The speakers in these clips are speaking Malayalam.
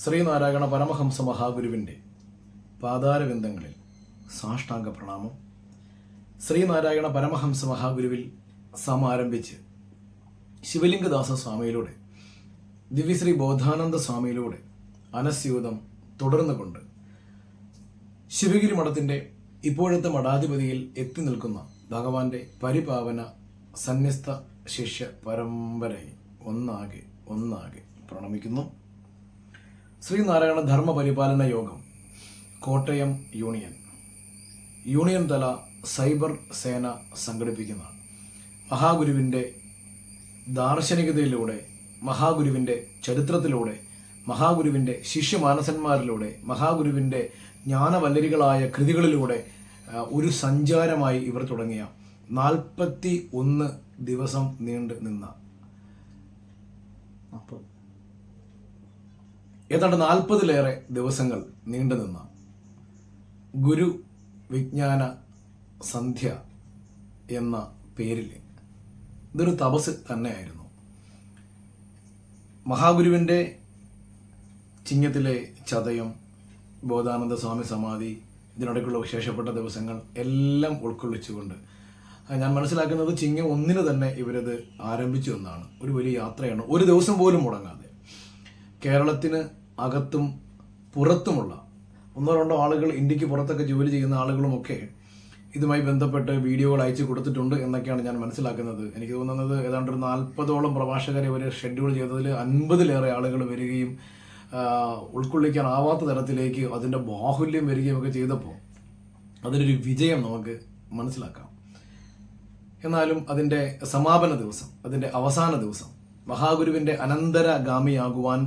ശ്രീനാരായണ പരമഹംസ മഹാഗുരുവിൻ്റെ പാതാരവിന്ദങ്ങളിൽ സാഷ്ടാംഗ പ്രണാമം. ശ്രീനാരായണ പരമഹംസ മഹാഗുരുവിൽ സമാരംഭിച്ച് ശിവലിംഗദാസ സ്വാമിയിലൂടെ ദിവ്യശ്രീ ബോധാനന്ദ സ്വാമിയിലൂടെ അനസ്യൂതം തുടർന്നുകൊണ്ട് ശിവഗിരി മഠത്തിൻ്റെ ഇപ്പോഴത്തെ മഠാധിപതിയിൽ എത്തി നിൽക്കുന്ന ഭഗവാന്റെ പരിപാവന സന്യസ്ത ശിഷ്യ പരമ്പരയെ ഒന്നാകെ പ്രണമിക്കുന്നു. ശ്രീനാരായണ ധർമ്മ പരിപാലന യോഗം കോട്ടയം യൂണിയൻ തല സൈബർ സേന സംഘടിപ്പിക്കുന്ന മഹാഗുരുവിൻ്റെ ദാർശനികതയിലൂടെ, മഹാഗുരുവിൻ്റെ ചരിത്രത്തിലൂടെ, മഹാഗുരുവിൻ്റെ ശിഷ്യമാനസന്മാരിലൂടെ, മഹാഗുരുവിൻ്റെ ജ്ഞാനവല്ലരികളായ കൃതികളിലൂടെ ഒരു സഞ്ചാരമായി ഇവർ തുടങ്ങിയ 41 ദിവസം നീണ്ടു നിന്ന ഏതാണ്ട് 40-ലേറെ ദിവസങ്ങൾ നീണ്ടുനിന്ന ഗുരു വിജ്ഞാന സന്ധ്യ എന്ന പേരിൽ ഇതൊരു തപസ് തന്നെയായിരുന്നു. മഹാഗുരുവിൻ്റെ ചിങ്ങത്തിലെ ചതയം, ബോധാനന്ദ സ്വാമി സമാധി, ഇതിനിടയ്ക്കുള്ള വിശേഷപ്പെട്ട ദിവസങ്ങൾ എല്ലാം ഉൾക്കൊള്ളിച്ചുകൊണ്ട് ഞാൻ മനസ്സിലാക്കുന്നത് ചിങ്ങം 1 തന്നെ ഇവരത് ആരംഭിച്ചു എന്നാണ്. ഒരു വലിയ യാത്രയാണ്, ഒരു ദിവസം പോലും മുടങ്ങാതെ. കേരളത്തിന് അകത്തും പുറത്തുമുള്ള 1-2 ആളുകൾ, ഇന്ത്യക്ക് പുറത്തൊക്കെ ജോലി ചെയ്യുന്ന ആളുകളുമൊക്കെ ഇതുമായി ബന്ധപ്പെട്ട് വീഡിയോകൾ അയച്ചു കൊടുത്തിട്ടുണ്ട് എന്നൊക്കെയാണ് ഞാൻ മനസ്സിലാക്കുന്നത്. എനിക്ക് തോന്നുന്നത് ഏതാണ്ട് ഒരു 40ഓളം പ്രഭാഷകരെ ഇവർ ഷെഡ്യൂൾ ചെയ്തതിൽ 50-ലേറെ ആളുകൾ വരികയും ഉൾക്കൊള്ളിക്കാനാവാത്ത തരത്തിലേക്ക് അതിൻ്റെ ബാഹുല്യം വരികയും ഒക്കെ ചെയ്തപ്പോൾ അതിനൊരു വിജയം നമുക്ക് മനസ്സിലാക്കാം. എന്നാലും അതിൻ്റെ സമാപന ദിവസം, അതിൻ്റെ അവസാന ദിവസം, മഹാഗുരുവിൻ്റെ അനന്തരഗാമിയാകുവാൻ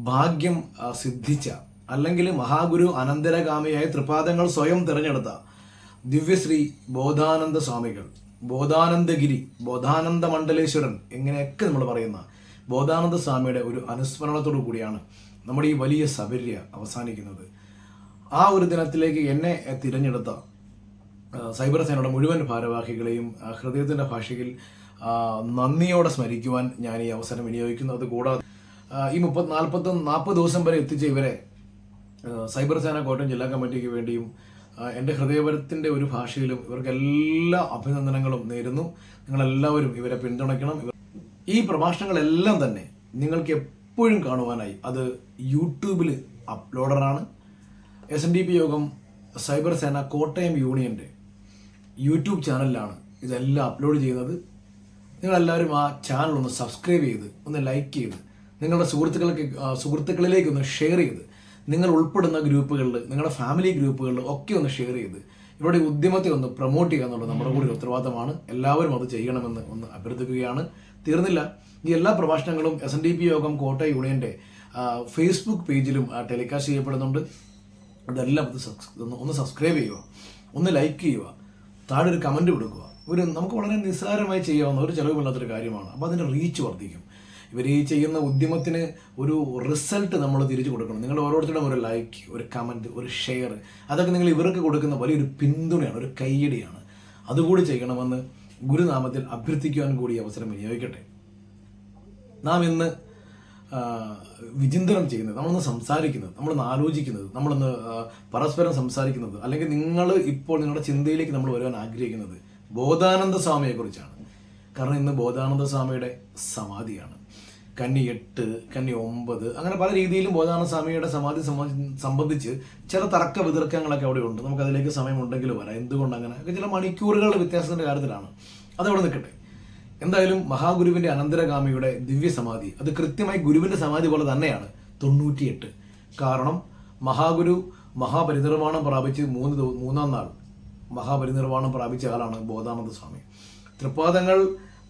ഭാഗ്യം സിദ്ധിച്ച, അല്ലെങ്കിൽ മഹാഗുരു അനന്തരഗാമിയായ തൃപാദങ്ങൾ സ്വയം തിരഞ്ഞെടുത്ത ദിവ്യശ്രീ ബോധാനന്ദ സ്വാമികൾ, ബോധാനന്ദഗിരി, ബോധാനന്ദ മണ്ഡലേശ്വരൻ, ഇങ്ങനെയൊക്കെ നമ്മൾ പറയുന്ന ബോധാനന്ദ സ്വാമിയുടെ ഒരു അനുസ്മരണത്തോടു കൂടിയാണ് നമ്മുടെ ഈ വലിയ സബര്യ അവസാനിക്കുന്നത്. ആ ഒരു ദിനത്തിലേക്ക് എന്നെ തിരഞ്ഞെടുത്ത സൈബർ സേനയുടെ മുഴുവൻ ഭാരവാഹികളെയും ഹൃദയത്തിൻ്റെ ഭാഷയിൽ നന്ദിയോടെ സ്മരിക്കുവാൻ ഞാൻ ഈ അവസരം വിനിയോഗിക്കുന്നു. അതുകൂടാതെ ഈ 40 ദിവസം വരെ എത്തിച്ച ഇവരെ സൈബർ സേന കോട്ടയം ജില്ലാ കമ്മിറ്റിക്ക് വേണ്ടിയും എൻ്റെ ഹൃദയപരത്തിൻ്റെ ഒരു ഭാഷയിലും ഇവർക്ക് എല്ലാ അഭിനന്ദനങ്ങളും നേരുന്നു. നിങ്ങളെല്ലാവരും ഇവരെ പിന്തുണയ്ക്കണം. ഈ പ്രഭാഷണങ്ങളെല്ലാം തന്നെ നിങ്ങൾക്ക് എപ്പോഴും കാണുവാനായി അത് യൂട്യൂബിൽ അപ്ലോഡറാണ്. SNDP യോഗം സൈബർ സേന കോട്ടയം യൂണിയൻ്റെ യൂട്യൂബ് ചാനലിലാണ് ഇതെല്ലാം അപ്ലോഡ് ചെയ്യുന്നത്. നിങ്ങളെല്ലാവരും ആ ചാനൽ ഒന്ന് സബ്സ്ക്രൈബ് ചെയ്ത്, ഒന്ന് ലൈക്ക് ചെയ്ത്, നിങ്ങളുടെ സുഹൃത്തുക്കളിലേക്ക് ഒന്ന് ഷെയർ ചെയ്ത്, നിങ്ങൾ ഉൾപ്പെടുന്ന ഗ്രൂപ്പുകളിൽ, നിങ്ങളുടെ ഫാമിലി ഗ്രൂപ്പുകളിൽ ഒക്കെ ഒന്ന് ഷെയർ ചെയ്ത് ഇവരുടെ ഉദ്യമത്തെ ഒന്ന് പ്രൊമോട്ട് ചെയ്യുക എന്നുള്ളത് നമ്മുടെ കൂടി ഉത്തരവാദിത്തമാണ്. എല്ലാവരും അത് ചെയ്യണമെന്ന് ഒന്ന് അഭ്യർത്ഥിക്കുകയാണ്. തീർന്നില്ല, ഈ എല്ലാ പ്രഭാഷണങ്ങളും SNDP യോഗം കോട്ടയം യൂണിയൻ്റെ ഫേസ്ബുക്ക് പേജിലും ടെലികാസ്റ്റ് ചെയ്യപ്പെടുന്നുണ്ട്. അതെല്ലാം ഒന്ന് സബ്സ്ക്രൈബ് ചെയ്യുക, ഒന്ന് ലൈക്ക് ചെയ്യുക, താഴെ ഒരു കമൻറ്റ് കൊടുക്കുക. നമുക്ക് വളരെ നിസ്സാരമായി ചെയ്യാവുന്ന ഒരു ചിലവുമില്ലാത്തൊരു കാര്യമാണ്. അപ്പോൾ അതിൻ്റെ റീച്ച് വർദ്ധിക്കും. ഇവർ ഈ ചെയ്യുന്ന ഉദ്യമത്തിന് ഒരു റിസൾട്ട് നമ്മൾ തിരിച്ചു കൊടുക്കണം. നിങ്ങൾ ഓരോരുത്തരുടെയും ഒരു ലൈക്ക്, ഒരു കമൻറ്റ്, ഒരു ഷെയർ, അതൊക്കെ നിങ്ങൾ ഇവർക്ക് കൊടുക്കുന്ന വലിയൊരു പിന്തുണയാണ്, ഒരു കയ്യടിയാണ്. അതുകൂടി ചെയ്യണമെന്ന് ഗുരുനാമത്തിൽ അഭ്യർത്ഥിക്കുവാൻ കൂടി അവസരം വിനിയോഗിക്കട്ടെ. നാം ഇന്ന് വിചിന്തനം ചെയ്യുന്നത്, നമ്മളൊന്ന് സംസാരിക്കുന്നത്, നമ്മളൊന്ന് ആലോചിക്കുന്നത്, നമ്മളൊന്ന് പരസ്പരം സംസാരിക്കുന്നത്, അല്ലെങ്കിൽ നിങ്ങൾ ഇപ്പോൾ നിങ്ങളുടെ ചിന്തയിലേക്ക് നമ്മൾ വരുവാൻ ആഗ്രഹിക്കുന്നത് ബോധാനന്ദ സ്വാമിയെക്കുറിച്ചാണ്. കാരണം ഇന്ന് ബോധാനന്ദ സ്വാമിയുടെ സമാധിയാണ്. കന്നി 8, കന്നി 9, അങ്ങനെ പല രീതിയിലും ബോധാനന്ദ സ്വാമിയുടെ സമാധി സംബന്ധിച്ച് ചില തർക്ക വിതർക്കങ്ങളൊക്കെ അവിടെ ഉണ്ട്. നമുക്കതിലേക്ക് സമയമുണ്ടെങ്കിൽ വരാം. എന്തുകൊണ്ട് അങ്ങനെ ചില മണിക്കൂറുകളുടെ വ്യത്യാസത്തിൻ്റെ കാര്യത്തിലാണ്. അതവിടെ നിൽക്കട്ടെ. എന്തായാലും മഹാഗുരുവിൻ്റെ അനന്തരഗാമിയുടെ ദിവ്യ സമാധി അത് കൃത്യമായി ഗുരുവിൻ്റെ സമാധി പോലെ തന്നെയാണ് 98. കാരണം മഹാഗുരു മഹാപരിനിർവാണം പ്രാപിച്ച് 3-ാം നാൾ മഹാപരിനിർവാണം പ്രാപിച്ച ആളാണ് ബോധാനന്ദ സ്വാമി. തൃപ്പാദങ്ങൾ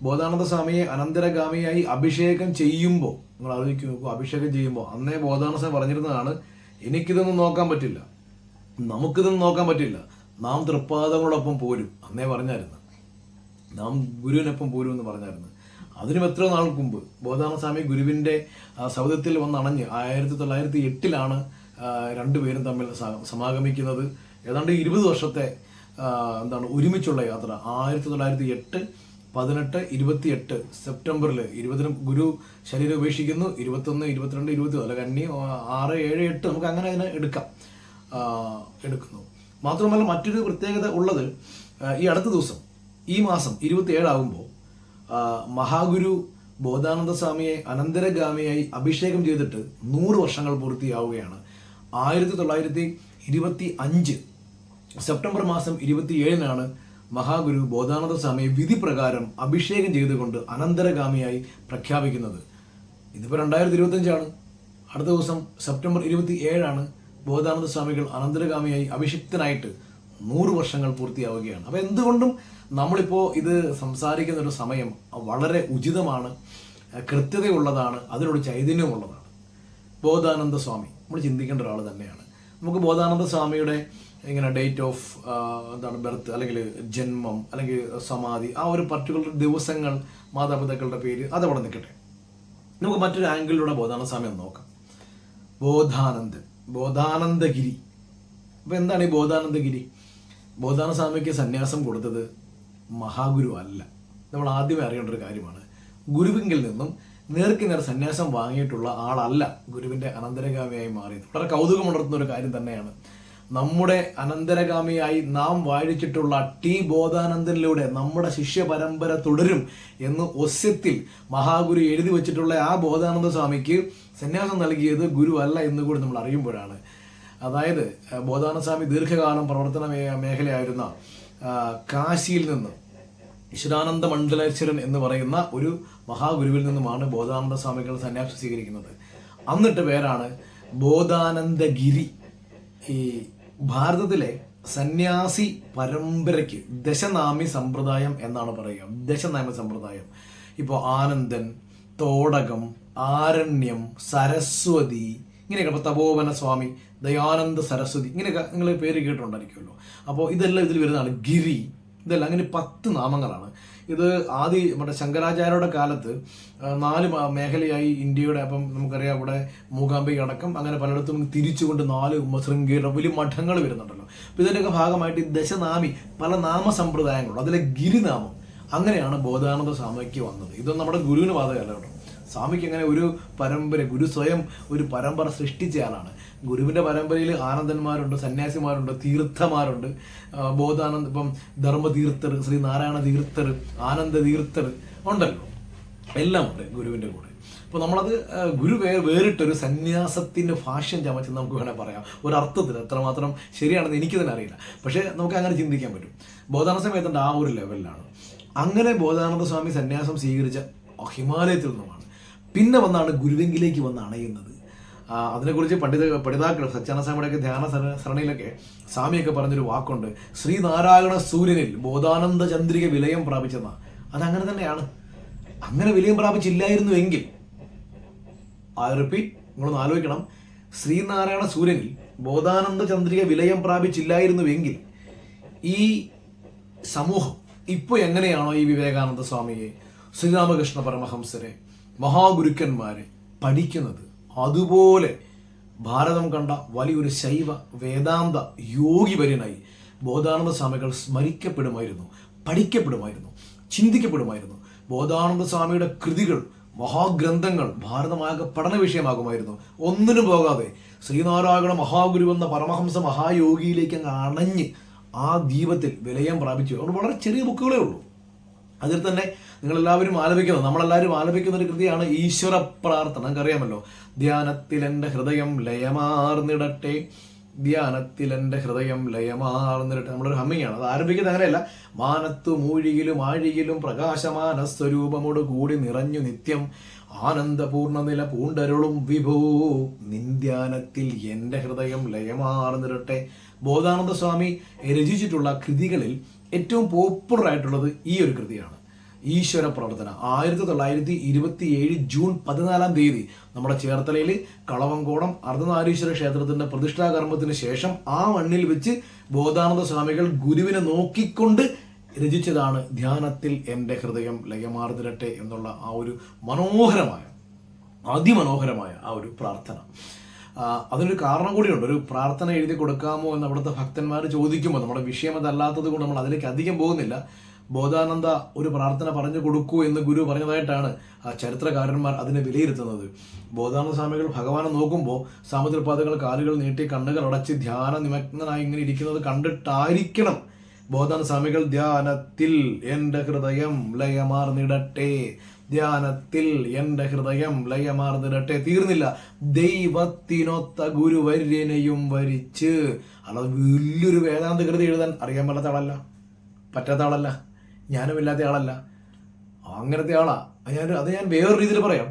ബോധാനന്ദ സ്വാമിയെ അനന്തരഗാമിയായി അഭിഷേകം ചെയ്യുമ്പോൾ, നിങ്ങൾ ആലോചിച്ച് നോക്കൂ, അഭിഷേകം ചെയ്യുമ്പോൾ അന്നേ ബോധാനന്ദ സ്വാമി പറഞ്ഞിരുന്നതാണ്, എനിക്കിതൊന്നും നോക്കാൻ പറ്റില്ല, നമുക്കിതൊന്നും നോക്കാൻ പറ്റില്ല, നാം തൃപ്പാദങ്ങളോടൊപ്പം പോരും. അന്നേ പറഞ്ഞായിരുന്നു, നാം ഗുരുവിനൊപ്പം പോരും എന്ന് പറഞ്ഞായിരുന്നു. അതിനും എത്ര നാൾക്ക് മുമ്പ് ബോധാനന്ദ സ്വാമി ഗുരുവിൻ്റെ സൗധത്തിൽ വന്നണഞ്ഞ് 1908 രണ്ടുപേരും തമ്മിൽ സമാഗമിക്കുന്നത്. ഏതാണ്ട് 20 വർഷത്തെ ഒരുമിച്ചുള്ള യാത്ര. 1908 18, 28 സെപ്റ്റംബറിൽ 20 ഗുരു ശരീരം ഉപേക്ഷിക്കുന്നു. 21, 22, 20 അല്ല കന്നി 6, 7, 8 നമുക്ക് അങ്ങനെ അതിനെ എടുക്കുന്നു. മാത്രമല്ല മറ്റൊരു പ്രത്യേകത ഉള്ളത്, ഈ അടുത്ത ദിവസം ഈ മാസം 27 ആകുമ്പോൾ മഹാഗുരു ബോധാനന്ദ സ്വാമിയെ അനന്തരഗാമിയായി അഭിഷേകം ചെയ്തിട്ട് 100 വർഷങ്ങൾ പൂർത്തിയാവുകയാണ്. 1925 സെപ്റ്റംബർ മാസം 27-നാണ് മഹാഗുരു ബോധാനന്ദ സ്വാമിയെ വിധി പ്രകാരം അഭിഷേകം ചെയ്തുകൊണ്ട് അനന്തരഗാമിയായി പ്രഖ്യാപിക്കുന്നത്. ഇതിപ്പോൾ 2025 അടുത്ത ദിവസം സെപ്റ്റംബർ 27 ബോധാനന്ദ സ്വാമികൾ അനന്തരഗാമിയായി അഭിഷിക്തനായിട്ട് 100 വർഷങ്ങൾ പൂർത്തിയാവുകയാണ്. അപ്പോൾ എന്തുകൊണ്ടും നമ്മളിപ്പോൾ ഇത് സംസാരിക്കുന്ന ഒരു സമയം വളരെ ഉചിതമാണ്, കൃത്യതയുള്ളതാണ്, അതിനോട് ചൈതന്യമുള്ളതാണ്. ബോധാനന്ദ സ്വാമി നമ്മൾ ചിന്തിക്കേണ്ട ഒരാൾ തന്നെയാണ്. നമുക്ക് ബോധാനന്ദ സ്വാമിയുടെ ഇങ്ങനെ ഡേറ്റ് ഓഫ് ബർത്ത് അല്ലെങ്കിൽ ജന്മം അല്ലെങ്കിൽ സമാധി, ആ ഒരു പർട്ടിക്കുലർ ദിവസങ്ങൾ, മാതാപിതാക്കളുടെ പേര് അതവിടെ നിൽക്കട്ടെ. നമുക്ക് മറ്റൊരു ആംഗിളിലൂടെ ബോധാനന്ദ സ്വാമി ഒന്ന് നോക്കാം. ബോധാനന്ദഗിരി. അപ്പോൾ എന്താണ് ഈ ബോധാനന്ദഗിരി? ബോധാനന്ദ സ്വാമിക്ക് സന്യാസം കൊടുത്തത് മഹാഗുരു അല്ല. നമ്മൾ ആദ്യമേ അറിയേണ്ട ഒരു കാര്യമാണ്. ഗുരുവിങ്കിൽ നിന്നും നേർക്കുനേർ സന്യാസം വാങ്ങിയിട്ടുള്ള ആളല്ല ഗുരുവിന്റെ അനന്തരഗാമിയായി മാറിയത്. വളരെ കൗതുകമുണർത്തുന്ന ഒരു കാര്യം തന്നെയാണ്. നമ്മുടെ അനന്തരഗാമിയായി നാം വാഴിച്ചിട്ടുള്ള ടി ബോധാനന്ദനിലൂടെ നമ്മുടെ ശിഷ്യ പരമ്പര തുടരും എന്ന് ഒസ്യത്തിൽ മഹാഗുരു എഴുതി വെച്ചിട്ടുള്ള ആ ബോധാനന്ദ സ്വാമിക്ക് സന്യാസം നൽകിയത് ഗുരു അല്ല എന്ന് കൂടി നമ്മൾ അറിയുമ്പോഴാണ്. അതായത് ബോധാനന്ദ സ്വാമി ദീർഘകാലം പ്രവർത്തന മേഖലയായിരുന്ന കാശിയിൽ നിന്ന് ഈശ്വരാനന്ദ മണ്ഡലേശ്വരൻ എന്ന് പറയുന്ന ഒരു മഹാഗുരുവിൽ നിന്നുമാണ് ബോധാനന്ദ സ്വാമികൾ സന്യാസം സ്വീകരിക്കുന്നത്. അന്നിട്ട് പേരാണ് ബോധാനന്ദഗിരി. ഈ ഭാരതത്തിലെ സന്യാസി പരമ്പരയ്ക്ക് ദശനാമി സമ്പ്രദായം എന്നാണ് പറയുക. ദശനാമി സമ്പ്രദായം. ഇപ്പോൾ ആനന്ദൻ, തോടകം, ആരണ്യം, സരസ്വതി, ഇങ്ങനെയൊക്കെ. ഇപ്പോൾ തപോവന സ്വാമി, ദയാനന്ദ സരസ്വതി, ഇങ്ങനെയൊക്കെ നിങ്ങൾ പേര് കേട്ടിട്ടുണ്ടായിരിക്കുമല്ലോ. അപ്പോൾ ഇതെല്ലാം ഇതിൽ വരുന്നതാണ്. ഗിരി, ഇതെല്ലാം അങ്ങനെ 10 നാമങ്ങളാണ്. ഇത് മറ്റേ ശങ്കരാചാര്യരുടെ കാലത്ത് 4 മേഖലയായി ഇന്ത്യയുടെ, അപ്പം നമുക്കറിയാം ഇവിടെ മൂകാംബിക അടക്കം അങ്ങനെ പലയിടത്തും തിരിച്ചുകൊണ്ട് 4 ശൃംഗേരിയുടെ വലിയ മഠങ്ങൾ വരുന്നുണ്ടല്ലോ. അപ്പം ഇതിൻ്റെയൊക്കെ ഭാഗമായിട്ട് ദശനാമി പല നാമസമ്പ്രദായങ്ങളുണ്ട്. അതിലെ ഗിരിനാമം അങ്ങനെയാണ് ബോധാനന്ദ സ്വാമിക്ക് വന്നത്. ഇതൊന്നും നമ്മുടെ ഗുരുവിന് ബാധകമല്ല കേട്ടോ. സ്വാമിക്ക് അങ്ങനെ ഒരു പരമ്പര, ഗുരു സ്വയം ഒരു പരമ്പര സൃഷ്ടിച്ചയാളാണ്. ഗുരുവിന്റെ പരമ്പരയിൽ ആനന്ദന്മാരുണ്ട്, സന്യാസിമാരുണ്ട്, തീർത്ഥമാരുണ്ട്. ബോധാനന്ദ, ഇപ്പം ധർമ്മതീർത്ഥർ, ശ്രീനാരായണ തീർത്ഥർ, ആനന്ദ തീർത്ഥർ ഉണ്ടല്ലോ, എല്ലാം ഉണ്ട് ഗുരുവിന്റെ കൂടെ. അപ്പോൾ നമ്മളത് ഗുരു വേറിട്ടൊരു സന്യാസത്തിന്റെ ഭാഷ്യം ചമച്ചെന്ന് നമുക്ക് വേണേൽ പറയാം. ഒരർത്ഥത്തിൽ എത്രമാത്രം ശരിയാണെന്ന് എനിക്ക് തന്നെ അറിയില്ല, പക്ഷേ നമുക്ക് അങ്ങനെ ചിന്തിക്കാൻ പറ്റും. ബോധാനന്ദ സ്വാമി എത്തേണ്ട ആ ഒരു ലെവലിലാണ്. അങ്ങനെ ബോധാനന്ദ സ്വാമി സന്യാസം സ്വീകരിച്ച ഹിമാലയത്തിൽ നിന്നുമാണ്. പിന്നെ വന്നാണ് ഗുരുവെങ്കിലേക്ക് വന്ന് അണയുന്നത്. അതിനെക്കുറിച്ച് പഠിതാക്കൾ സത്യാനന്ദ സ്വാമിയുടെയൊക്കെ ധ്യാന സരണിയിലൊക്കെ സ്വാമിയൊക്കെ പറഞ്ഞൊരു വാക്കുണ്ട്, ശ്രീനാരായണ സൂര്യനിൽ ബോധാനന്ദ ചന്ദ്രിക വിലയം പ്രാപിച്ചെന്ന. അതങ്ങനെ തന്നെയാണ്. അങ്ങനെ വിലയം പ്രാപിച്ചില്ലായിരുന്നുവെങ്കിൽ, ഐ റിപ്പീറ്റ്, നിങ്ങളൊന്ന് ആലോചിക്കണം, ശ്രീനാരായണ സൂര്യനിൽ ബോധാനന്ദ ചന്ദ്രിക വിലയം പ്രാപിച്ചില്ലായിരുന്നുവെങ്കിൽ ഈ സമൂഹം ഇപ്പോൾ എങ്ങനെയാണോ ഈ വിവേകാനന്ദ സ്വാമിയെ, ശ്രീരാമകൃഷ്ണ പരമഹംസരെ, മഹാഗുരുക്കന്മാരെ പഠിക്കുന്നത്, അതുപോലെ ഭാരതം കണ്ട വലിയൊരു ശൈവ വേദാന്ത യോഗിവര്യനായി ബോധാനന്ദ സ്വാമികൾ സ്മരിക്കപ്പെടുമായിരുന്നു, പഠിക്കപ്പെടുമായിരുന്നു, ചിന്തിക്കപ്പെടുമായിരുന്നു. ബോധാനന്ദ സ്വാമിയുടെ കൃതികൾ, മഹാഗ്രന്ഥങ്ങൾ ഭാരതമാകെ പഠന വിഷയമാകുമായിരുന്നു. ഒന്നിനും പോകാതെ ശ്രീനാരായണ മഹാഗുരുവെന്ന പരമഹംസ മഹായോഗിയിലേക്ക് അങ്ങ് അണഞ്ഞ് ആ ദീപത്തിൽ വിലയം പ്രാപിച്ചു. അതുകൊണ്ട് വളരെ ചെറിയ ബുക്കുകളേ ഉള്ളൂ. അതിൽ തന്നെ നിങ്ങളെല്ലാവരും ആലപിക്കുന്നത്, നമ്മളെല്ലാവരും ആലപിക്കുന്ന ഒരു കൃതിയാണ് ഈശ്വര പ്രാർത്ഥന. നമുക്കറിയാമല്ലോ, ധ്യാനത്തിൽ എൻ്റെ ഹൃദയം ലയമാർന്നിടട്ടെ, ധ്യാനത്തിൽ എൻ്റെ ഹൃദയം ലയമാർന്നിടട്ടെ. നമ്മളൊരു ഹമ്മിങ്ങാണ്, അത് ആരംഭിക്കുന്നത് അങ്ങനെയല്ല. മാനത്തു മൂഴിയിലും ആഴിയിലും പ്രകാശമാന സ്വരൂപമോട് കൂടി നിറഞ്ഞു നിത്യം ആനന്ദപൂർണ്ണ നില പൂണ്ടരുളും വിഭൂ, നിന്ദ്യാനത്തിൽ എൻ്റെ ഹൃദയം ലയമാർന്നിടട്ടെ. ബോധാനന്ദ സ്വാമി രചിച്ചിട്ടുള്ള കൃതികളിൽ ഏറ്റവും പോപ്പുലർ ആയിട്ടുള്ളത് ഈ ഒരു കൃതിയാണ്, ഈശ്വര പ്രാർത്ഥന. 1927 ജൂൺ 14 നമ്മുടെ ചേർത്തലയിൽ കളവങ്കോടം അർദ്ധനാരീശ്വര ക്ഷേത്രത്തിന്റെ പ്രതിഷ്ഠാ കർമ്മത്തിന് ശേഷം ആ മണ്ണിൽ വെച്ച് ബോധാനന്ദ സ്വാമികൾ ഗുരുവിനെ നോക്കിക്കൊണ്ട് രചിച്ചതാണ് ധ്യാനത്തിൽ എൻ്റെ ഹൃദയം ലയമാർന്നിരട്ടെ എന്നുള്ള ആ ഒരു മനോഹരമായ, അതിമനോഹരമായ ആ ഒരു പ്രാർത്ഥന. അതിനൊരു കാരണം കൂടിയുണ്ട്. ഒരു പ്രാർത്ഥന എഴുതി കൊടുക്കാമോ എന്ന് അവിടുത്തെ ഭക്തന്മാർ ചോദിക്കുമ്പോൾ, നമ്മുടെ വിഷയം അതല്ലാത്തത് കൊണ്ട് നമ്മൾ അതിലേക്ക് അധികം പോകുന്നില്ല. ബോധാനന്ദ ഒരു പ്രാർത്ഥന പറഞ്ഞു കൊടുക്കൂ എന്ന് ഗുരു പറഞ്ഞതായിട്ടാണ് ആ ചരിത്രകാരന്മാർ അതിനെ വിലയിരുത്തുന്നത്. ബോധാനന്ദ സ്വാമികൾ ഭഗവാനെ നോക്കുമ്പോൾ സാമുദ്രപാദകൾ കാലുകൾ നീട്ടി കണ്ണുകൾ അടച്ച് ധ്യാന നിമഗ്നനായി ഇങ്ങനെ ഇരിക്കുന്നത് കണ്ടിട്ടായിരിക്കണം ബോധാനന്ദ സ്വാമികൾ ധ്യാനത്തിൽ എൻ്റെ ഹൃദയം ലയമാർന്നിടട്ടെ, ധ്യാനത്തിൽ എൻ്റെ ഹൃദയം ലയമാർന്നിടട്ടെ. തീർന്നില്ല, ദൈവത്തിനൊത്ത ഗുരുവര്യനെയും വരിച്ച്. അല്ലാതെ വലിയൊരു വേദാന്ത കൃതി എഴുതാൻ അറിയാൻ പാടാത്ത ആളല്ല, പറ്റാത്ത ആളല്ല, ജ്ഞാനമില്ലാത്ത ആളല്ല, അങ്ങനത്തെ ആളാ. അത് ഞാൻ വേറൊരു രീതിയിൽ പറയാം.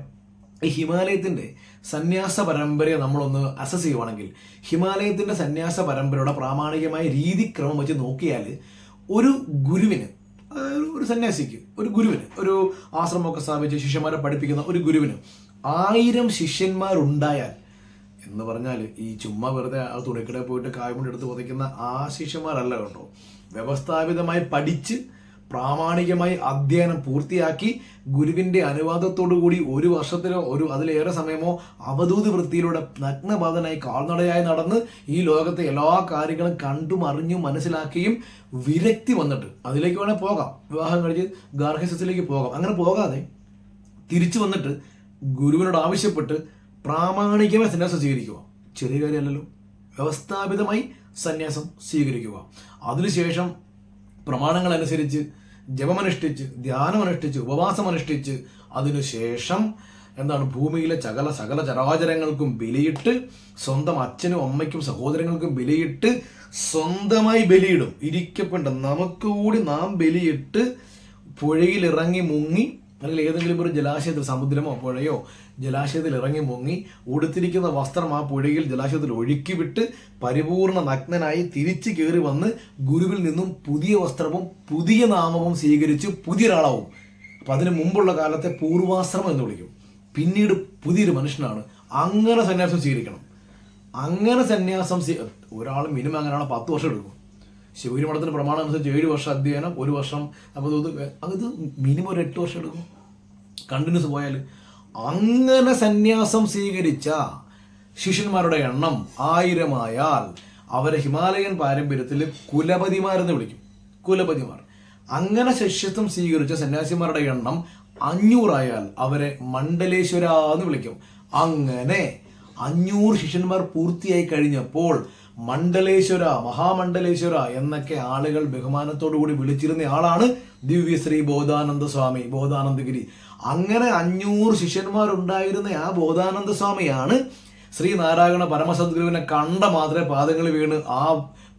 ഈ ഹിമാലയത്തിൻ്റെ സന്യാസ പരമ്പരയെ നമ്മളൊന്ന് അസസ് ചെയ്യുവാണെങ്കിൽ, ഹിമാലയത്തിൻ്റെ സന്യാസ പരമ്പരയുടെ പ്രാമാണികമായ രീതിക്രമം വെച്ച് നോക്കിയാൽ ഒരു ഗുരുവിന്, ഒരു സന്യാസിക്ക്, ഒരു ഗുരുവിന്, ഒരു ആശ്രമമൊക്കെ സ്ഥാപിച്ച് ശിഷ്യന്മാരെ പഠിപ്പിക്കുന്ന ഒരു ഗുരുവിന് 1000 ശിഷ്യന്മാരുണ്ടായാൽ എന്ന് പറഞ്ഞാൽ ഈ ചുമ്മാ വെറുതെ ആ തുണിക്കടയിൽ പോയിട്ട് കായ്കൊണ്ട് എടുത്ത് പുതയ്ക്കുന്ന ആ ശിഷ്യന്മാരല്ല കേട്ടോ. വ്യവസ്ഥാപിതമായി പഠിച്ച് പ്രാമാണികമായി അധ്യയനം പൂർത്തിയാക്കി ഗുരുവിൻ്റെ അനുവാദത്തോടു കൂടി 1 വർഷത്തിലോ അതിലേറെ സമയമോ അവധൂത വൃത്തിയിലൂടെ നഗ്നപാതനായി കാൽനടയായി നടന്ന് ഈ ലോകത്തെ എല്ലാ കാര്യങ്ങളും കണ്ടും അറിഞ്ഞും മനസ്സിലാക്കിയും വിരക്തി വന്നിട്ട് അതിലേക്ക് വേണേൽ പോകാം, വിവാഹം കഴിച്ച് ഗാർഹസ്ഥ്യത്തിലേക്ക് പോകാം. അങ്ങനെ പോകാതെ തിരിച്ചു വന്നിട്ട് ഗുരുവിനോട് ആവശ്യപ്പെട്ട് പ്രാമാണികമായി സന്യാസം സ്വീകരിക്കുക. ചെറിയ കാര്യമല്ലല്ലോ. വ്യവസ്ഥാപിതമായി സന്യാസം സ്വീകരിക്കുക. അതിനുശേഷം പ്രമാണങ്ങളനുസരിച്ച് ജപമനുഷ്ഠിച്ച്, ധ്യാനമനുഷ്ഠിച്ച്, ഉപവാസമനുഷ്ഠിച്ച്, അതിനുശേഷം ഭൂമിയിലെ സകല ചരാചരങ്ങൾക്കും ബലിയിട്ട്, സ്വന്തം അച്ഛനും അമ്മയ്ക്കും സഹോദരങ്ങൾക്കും ബലിയിട്ട്, സ്വന്തമായി ബലിയിടും. ഇരിക്കപ്പെട്ട നമുക്ക് കൂടി നാം ബലിയിട്ട് പുഴയിൽ ഇറങ്ങി മുങ്ങി, അല്ലെങ്കിൽ ഏതെങ്കിലും ഒരു ജലാശയത്തിൽ, സമുദ്രമോ പുഴയോ ജലാശയത്തിൽ ഇറങ്ങി മുങ്ങി, ഉടുത്തിരിക്കുന്ന വസ്ത്രം ആ പുഴയിൽ ജലാശയത്തിൽ ഒഴുക്കി വിട്ട് പരിപൂർണ നഗ്നനായി തിരിച്ചു കയറി വന്ന് ഗുരുവിൽ നിന്നും പുതിയ വസ്ത്രവും പുതിയ നാമവും സ്വീകരിച്ച് പുതിയൊരാളാവും. അപ്പം അതിന് മുമ്പുള്ള കാലത്തെ പൂർവാശ്രമം എന്ന് വിളിക്കും. പിന്നീട് പുതിയൊരു മനുഷ്യനാണ്. അങ്ങനെ സന്യാസം സ്വീകരിക്കണം. അങ്ങനെ സന്യാസം ഒരാൾ മിനിമം അങ്ങനെയാണ് 10 വർഷം എടുക്കും. ശിവഗിരി മഠത്തിന് പ്രമാണം അനുസരിച്ച് 7 വർഷം അധ്യയനം, 1 വർഷം. അപ്പോൾ അത് മിനിമം ഒരു 8 വർഷം എടുക്കും കണ്ടിന്യൂസ് പോയാൽ. അങ്ങനെ സന്യാസം സ്വീകരിച്ച ശിഷ്യന്മാരുടെ എണ്ണം 1000 ആയാൽ അവരെ ഹിമാലയൻ പാരമ്പര്യത്തിൽ കുലപതിമാരെന്ന് വിളിക്കും. കുലപതിമാർ. അങ്ങനെ ശിഷ്യത്വം സ്വീകരിച്ച സന്യാസിമാരുടെ എണ്ണം 500 ആയാൽ അവരെ മണ്ഡലേശ്വര എന്ന് വിളിക്കും. അങ്ങനെ 500 ശിഷ്യന്മാർ പൂർത്തിയായി കഴിഞ്ഞപ്പോൾ മണ്ഡലേശ്വര, മഹാമണ്ഡലേശ്വര എന്നൊക്കെ ആളുകൾ ബഹുമാനത്തോടു കൂടി വിളിച്ചിരുന്ന ആളാണ് ദിവ്യശ്രീ ബോധാനന്ദ സ്വാമി, ബോധാനന്ദഗിരി. അങ്ങനെ 500 ശിഷ്യന്മാരുണ്ടായിരുന്ന ആ ബോധാനന്ദ സ്വാമിയാണ് ശ്രീനാരായണ പരമസദ്ഗുരുവിനെ കണ്ട മാത്രമേ പാദങ്ങൾ വീണ് ആ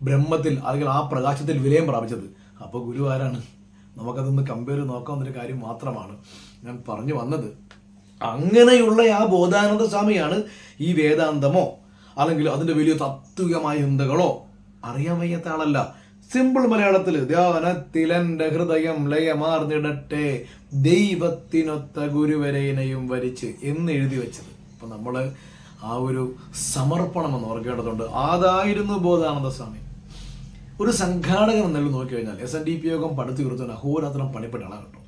ബ്രഹ്മത്തിൽ, അല്ലെങ്കിൽ ആ പ്രകാശത്തിൽ വിലയം പ്രാപിച്ചത്. അപ്പോൾ ഗുരു ആരാണ്? നമുക്കതൊന്ന് കമ്പയർ നോക്കാവുന്നൊരു കാര്യം മാത്രമാണ് ഞാൻ പറഞ്ഞു വന്നത്. അങ്ങനെയുള്ള ആ ബോധാനന്ദ സ്വാമിയാണ് ഈ വേദാന്തമോ അല്ലെങ്കിൽ അതിൻ്റെ വലിയ താത്വികമായ ചിന്തകളോ അറിയാൻ വയ്യാത്ത ആളല്ല. സിമ്പിൾ മലയാളത്തിൽ ധ്യാനത്തിലെൻ്റെ ഹൃദയം ലയമാർന്നിടട്ടെ, ദൈവത്തിനൊത്ത ഗുരുവരേനയും വരിച്ച് എന്ന് എഴുതി വെച്ചത്. അപ്പം നമ്മൾ ആ ഒരു സമർപ്പണം എന്ന് ഓർക്കേണ്ടതുണ്ട്. അതായിരുന്നു ബോധാനന്ദ സ്വാമി. ഒരു സംഘാടകൻ എന്നുള്ളത് നോക്കിക്കഴിഞ്ഞാൽ SNDP യോഗം പടുത്തുയർത്താൻ അഹോരാത്രം പണിപ്പെട്ട ആളാണ് കേട്ടോ.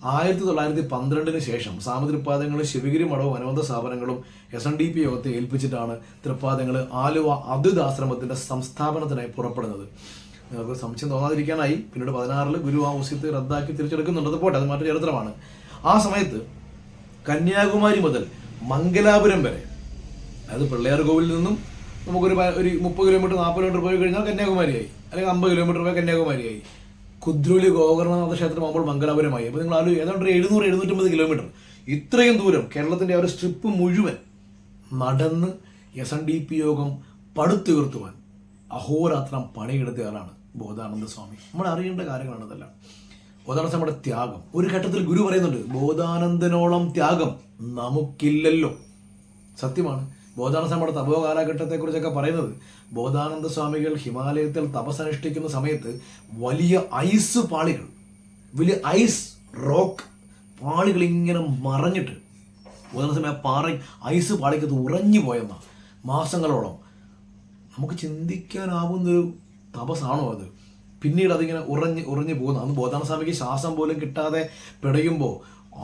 1912 ശേഷം സാമതൃപ്പാദങ്ങളും ശിവഗിരി മഠവും അനുബന്ധ സ്ഥാപനങ്ങളും SNDP യോഗത്തെ ഏൽപ്പിച്ചിട്ടാണ് തൃപ്പാദങ്ങൾ ആലുവ അദ്വൈതാശ്രമത്തിന്റെ സംസ്ഥാപനത്തിനായി പുറപ്പെടുന്നത്. നിങ്ങൾക്ക് സംശയം തോന്നാതിരിക്കാനായി പിന്നീട് 16 ഗുരു ആ ഉസ്യത്തെ റദ്ദാക്കി തിരിച്ചെടുക്കുന്നുണ്ട്. അത് പോട്ടെ, അത് മറ്റൊരു ചരിത്രമാണ്. ആ സമയത്ത് കന്യാകുമാരി മുതൽ മംഗലാപുരം വരെ, അതായത് പിള്ളയാർകോവിലിൽ നിന്നും നമുക്കൊരു 30 കിലോമീറ്റർ 40 കിലോമീറ്റർ പോയി കഴിഞ്ഞാൽ കന്യാകുമാരിയായി, അല്ലെങ്കിൽ 50 കിലോമീറ്റർ പോയി കന്യാകുമാരിയായി. കുദ്രോലി ഗോകർണനാഥ ക്ഷേത്രം ആകുമ്പോൾ മംഗലാപുരമായി. അപ്പോൾ നിങ്ങൾ ഏതാണ്ട് 700-750 കിലോമീറ്റർ, ഇത്രയും ദൂരം കേരളത്തിൻ്റെ ആ ഒരു സ്ട്രിപ്പ് മുഴുവൻ നടന്ന് SNDP യോഗം പടുത്തുയർത്തുവാൻ അഹോരാത്രം പണിയെടുത്തയാളാണ് ബോധാനന്ദ സ്വാമി. നമ്മൾ അറിയേണ്ട കാര്യങ്ങളാണ് ഇതെല്ലാം. ബോധാനന്ദ സ്വാമിയുടെ ത്യാഗം ഒരു ഘട്ടത്തിൽ ഗുരു പറയുന്നുണ്ട്, ബോധാനന്ദനോളം ത്യാഗം നമുക്കില്ലല്ലോ. സത്യമാണ്. ബോധാനന്ദ സ്വാമിയുടെ തപോ കാലഘട്ടത്തെക്കുറിച്ചൊക്കെ പറയുന്നത്, ബോധാനന്ദ സ്വാമികൾ ഹിമാലയത്തിൽ തപസ്സനുഷ്ഠിക്കുന്ന സമയത്ത് വലിയ ഐസ് പാളികൾ, വലിയ ഐസ് റോക്ക് പാളികൾ ഇങ്ങനെ മറഞ്ഞിട്ട് ബോധാനന്ദ സ്വാമി ആ പാറ ഐസ് പാളിക്കത്ത് ഉറഞ്ഞു പോയെന്ന മാസങ്ങളോളം. നമുക്ക് ചിന്തിക്കാനാവുന്നൊരു തപസ്സാണോ അത്? പിന്നീട് അതിങ്ങനെ ഉറഞ്ഞു പോകുന്നു. അന്ന് ബോധാനന്ദ സ്വാമിക്ക് ശ്വാസം പോലും കിട്ടാതെ പിടയുമ്പോൾ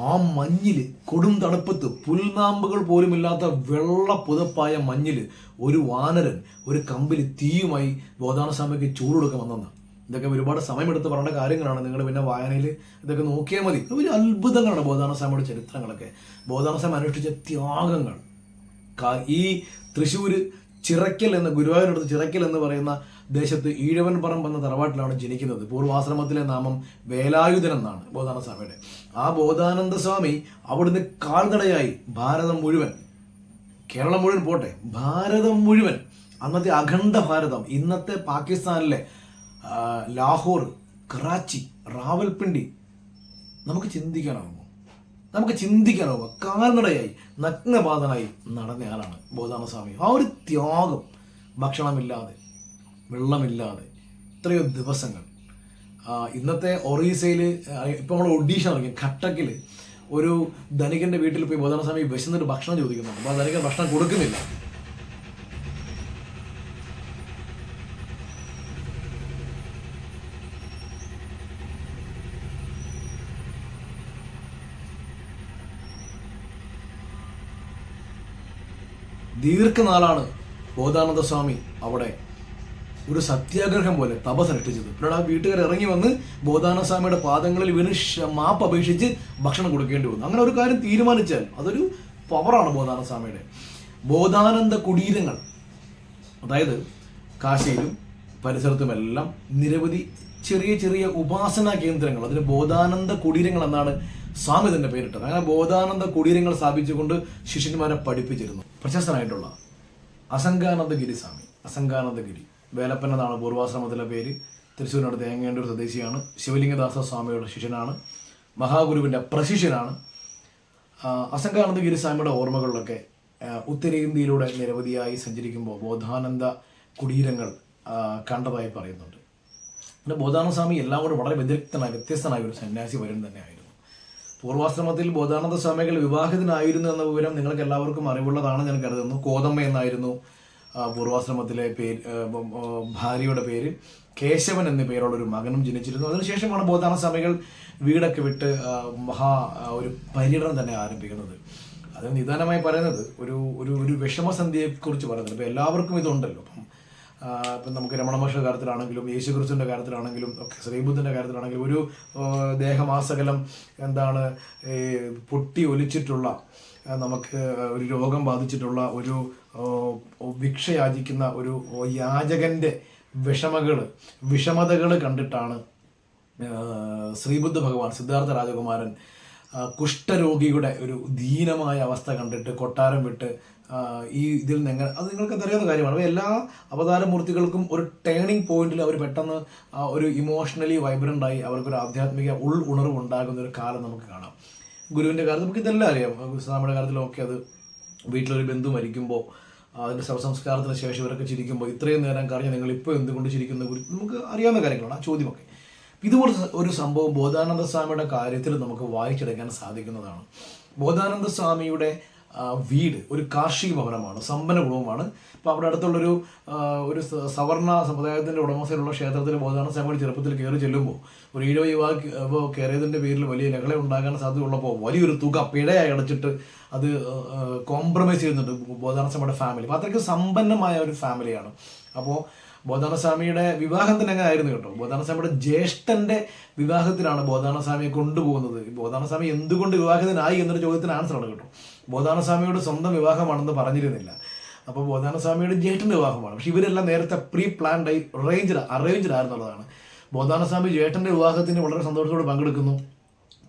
ആ മഞ്ഞില്, കൊടും തണുപ്പത്ത്, പുൽനാമ്പുകൾ പോലും ഇല്ലാത്ത വെള്ള പുതപ്പായ മഞ്ഞില് ഒരു വാനരൻ ഒരു കമ്പിൽ തീയുമായി ബോധാനന്ദ സ്വാമിക്ക് ചൂട് കൊടുക്കാൻ വന്നെന്ന്. ഇതൊക്കെ ഒരുപാട് സമയമെടുത്ത് പറയേണ്ട കാര്യങ്ങളാണ്. നിങ്ങൾ പിന്നെ വായനയിൽ ഇതൊക്കെ നോക്കിയാൽ മതി. ഒരു അത്ഭുതങ്ങളാണ് ബോധാനസ്വാമിയുടെ ചരിത്രങ്ങളൊക്കെ. ബോധാനസ്വാമി അനുഷ്ഠിച്ച ത്യാഗങ്ങൾ. ഈ തൃശ്ശൂർ ചിറയ്ക്കൽ എന്ന ഗുരുവായൂരടുത്ത് ചിറയ്ക്കൽ എന്ന് പറയുന്ന ദേശത്ത് ഈഴവൻ പറമ്പ് എന്ന തറവാട്ടിലാണ് ജനിക്കുന്നത്. പൂർവാശ്രമത്തിലെ നാമം വേലായുധൻ എന്നാണ് ബോധാനസ്വാമിയുടെ. ആ ബോധാനന്ദ സ്വാമി അവിടുന്ന് കാൽനടയായി ഭാരതം മുഴുവൻ, കേരളം മുഴുവൻ പോട്ടെ, ഭാരതം മുഴുവൻ, അന്നത്തെ അഖണ്ഡ ഭാരതം, ഇന്നത്തെ പാകിസ്ഥാനിലെ ലാഹോർ, കറാച്ചി, റാവൽപിണ്ടി, നമുക്ക് ചിന്തിക്കാനാവുമോ കാൽനടയായി നഗ്നപാതനായി നടന്നയാളാണ് ബോധാനസ്വാമി. ആ ഒരു ത്യാഗം, ഭക്ഷണമില്ലാതെ, വെള്ളമില്ലാതെ ഇത്രയോ ദിവസങ്ങൾ. ഇന്നത്തെ ഒറീസയിൽ, ഇപ്പം നമ്മൾ ഒഡീഷ തുടങ്ങി, ഘട്ടക്കിൽ ഒരു ധനികന്റെ വീട്ടിൽ പോയി ബോധാനസ്വാമി വിശന്നിട്ട് ഭക്ഷണം ചോദിക്കുന്നുണ്ട്. അപ്പോൾ ധനികൻ ഭക്ഷണം കൊടുക്കുന്നില്ല. ദീർഘനാളാണ് ബോധാനന്ദ സ്വാമി അവിടെ ഒരു സത്യാഗ്രഹം പോലെ തപസ്സനുഷ്ഠിച്ചത്. പിന്നീട് ആ വീട്ടുകാർ ഇറങ്ങി വന്ന് ബോധാനന്ദ സ്വാമിയുടെ പാദങ്ങളിൽ വീണ് മാപ്പ് അപേക്ഷിച്ച് ഭക്ഷണം കൊടുക്കേണ്ടി വന്നു. അങ്ങനെ ഒരു കാര്യം തീരുമാനിച്ചാൽ അതൊരു പവറാണ് ബോധാനന്ദ സ്വാമിയുടെ. ബോധാനന്ദ കുടീരങ്ങൾ, അതായത് കാശിയിലും പരിസരത്തുമെല്ലാം നിരവധി ചെറിയ ചെറിയ ഉപാസനാ കേന്ദ്രങ്ങൾ, അതിന് ബോധാനന്ദ കുടീരങ്ങൾ എന്നാണ് സ്വാമി തന്നെ പേരിട്ടത്. അങ്ങനെ ബോധാനന്ദ കുടീരങ്ങൾ സ്ഥാപിച്ചുകൊണ്ട് ശിഷ്യന്മാരെ പഠിപ്പിച്ചിരുന്നു. പ്രശസ്തനായിട്ടുള്ള അസംഗാനന്ദഗിരി സ്വാമി, അസംഗാനന്ദഗിരി, വേലപ്പൻ എന്നാണ് പൂർവാശ്രമത്തിലെ പേര്. തൃശ്ശൂരിനടുത്ത് തേങ്ങേണ്ടൂർ സ്വദേശിയാണ്. ശിവലിംഗദാസ സ്വാമിയുടെ ശിഷ്യനാണ്, മഹാഗുരുവിൻ്റെ പ്രശിഷ്യനാണ്. അസംഗാനന്ദഗിരി സ്വാമിയുടെ ഓർമ്മകളിലൊക്കെ ഉത്തരേന്ത്യയിലൂടെ നിരവധിയായി സഞ്ചരിക്കുമ്പോൾ ബോധാനന്ദ കുടീരങ്ങൾ കണ്ടതായി പറയുന്നുണ്ട്. പിന്നെ ബോധാനന്ദ സ്വാമി എല്ലാം കൂടെ വളരെ വ്യത്യസ്തനായ ഒരു സന്യാസി വരൻ തന്നെയായിരുന്നു. പൂർവാശ്രമത്തിൽ ബോധാനന്ദ സ്വാമികൾ വിവാഹിതനായിരുന്നു എന്ന വിവരം നിങ്ങൾക്ക് എല്ലാവർക്കും അറിവുള്ളതാണ് ഞാൻ കരുതുന്നു. കോതമ്മ എന്നായിരുന്നു പൂർവാശ്രമത്തിലെ ഭാര്യയുടെ പേര്. കേശവൻ എന്ന പേരുള്ളൊരു മകനും ജനിച്ചിരുന്നു. അതിനുശേഷമാണ് ബോധാനന്ദ സ്വാമികൾ വീടൊക്കെ വിട്ട് ഒരു പര്യടനം തന്നെ ആരംഭിക്കുന്നത്. അത് നിദാനമായി പറയുന്നത് ഒരു വിഷമസന്ധിയെക്കുറിച്ച് പറയുന്നത്. ഇപ്പം എല്ലാവർക്കും ഇതുണ്ടല്ലോ. ഇപ്പം നമുക്ക് രമണ മഹർഷിയുടെ കാര്യത്തിലാണെങ്കിലും യേശുക്രിസ്തുവിൻ്റെ കാര്യത്തിലാണെങ്കിലും ഒക്കെ ശ്രീബുദ്ധൻ്റെ കാര്യത്തിലാണെങ്കിലും ഒരു ദേഹമാസകലം പൊട്ടി ഒലിച്ചിട്ടുള്ള, നമുക്ക് ഒരു രോഗം ബാധിച്ചിട്ടുള്ള ഒരു ഭിക്ഷ യാചിക്കുന്ന ഒരു യാചകൻ്റെ വിഷമതകൾ കണ്ടിട്ടാണ് ശ്രീബുദ്ധ ഭഗവാൻ, സിദ്ധാർത്ഥ രാജകുമാരൻ കുഷ്ഠരോഗിയുടെ ഒരു ദീനമായ അവസ്ഥ കണ്ടിട്ട് കൊട്ടാരം വിട്ട് ഇതിൽ നിന്ന് അത് നിങ്ങൾക്ക് അറിയാവുന്ന കാര്യമാണ്. അപ്പോൾ എല്ലാ അവതാരമൂർത്തികൾക്കും ഒരു ടേണിംഗ് പോയിന്റിൽ അവർ പെട്ടെന്ന് ഒരു ഇമോഷണലി വൈബ്രൻ്റായി അവർക്കൊരു ആധ്യാത്മിക ഉണർവ് ഉണ്ടാകുന്ന ഒരു കാലം നമുക്ക് കാണാം. ഗുരുവിൻ്റെ കാര്യത്തിൽ നമുക്ക് ഇതെല്ലാം അറിയാം. സ്വാമിയുടെ കാര്യത്തിലൊക്കെ അത് വീട്ടിലൊരു ബന്ധു മരിക്കുമ്പോൾ അതിൻ്റെ ശവസംസ്കാരത്തിന് ശേഷം ഇവരൊക്കെ ചിരിക്കുമ്പോൾ ഇത്രയും നേരം കറിഞ്ഞ് നിങ്ങൾ ഇപ്പോൾ എന്തുകൊണ്ട് ചിരിക്കുന്ന നമുക്ക് അറിയാവുന്ന കാര്യങ്ങളാണ് ആ ചോദ്യമൊക്കെ. ഇതുപോലെ ഒരു സംഭവം ബോധാനന്ദ സ്വാമിയുടെ കാര്യത്തിൽ നമുക്ക് വായിച്ചെടുക്കാൻ സാധിക്കുന്നതാണ്. ബോധാനന്ദ സ്വാമിയുടെ വീട് ഒരു കാർഷിക ഭവനമാണ്, സമ്പന്ന കുടുംബമാണ്. അപ്പോൾ അവിടെ അടുത്തുള്ളൊരു സവർണ സമുദായത്തിൻ്റെ ഉടമസ്ഥയിലുള്ള ക്ഷേത്രത്തിൽ ബോധാനന്ദ സ്വാമിയുടെ ചെറുപ്പത്തിൽ കയറി ചെല്ലുമ്പോൾ ഒരു ഈഴവ യുവാവ് കയറിയതിൻ്റെ പേരിൽ വലിയ ലഹള ഉണ്ടാകാൻ സാധ്യതയുള്ളപ്പോൾ വലിയൊരു തുക പിഴയായി അടച്ചിട്ട് അത് കോംപ്രമൈസ് ചെയ്യുന്നുണ്ട് ബോധാനന്ദ സ്വാമിയുടെ ഫാമിലി. അപ്പോൾ അത്രയ്ക്ക് സമ്പന്നമായ ഒരു ഫാമിലിയാണ്. അപ്പോൾ ബോധാനന്ദ സ്വാമിയുടെ വിവാഹം തന്നെ അങ്ങനെ ആയിരുന്നു കേട്ടോ. ബോധാനന്ദ സ്വാമിയുടെ ജ്യേഷ്ഠന്റെ വിവാഹത്തിലാണ് ബോധാനന്ദ സ്വാമിയെ കൊണ്ടുപോകുന്നത്. ബോധാനന്ദ സ്വാമി എന്തുകൊണ്ട് വിവാഹിതനായി എന്നൊരു ചോദ്യത്തിന് ആൻസറാണ് കേട്ടോ. ബോധാനന്ദ സ്വാമിയുടെ സ്വന്തം വിവാഹമാണെന്ന് പറഞ്ഞിരുന്നില്ല. അപ്പോൾ ബോധാനന്ദ സ്വാമിയുടെ ജ്യേഷ്ഠന്റെ വിവാഹമാണ്. പക്ഷെ ഇവരെല്ലാം നേരത്തെ പ്രീ പ്ലാൻഡ് ആയി അറേഞ്ച്ഡ് ആയിരുന്നുള്ളതാണ്. ബോധാനന്ദ സ്വാമി ജ്യേഷ്ഠന്റെ വിവാഹത്തിന് വളരെ സന്തോഷത്തോടെ പങ്കെടുക്കുന്നു.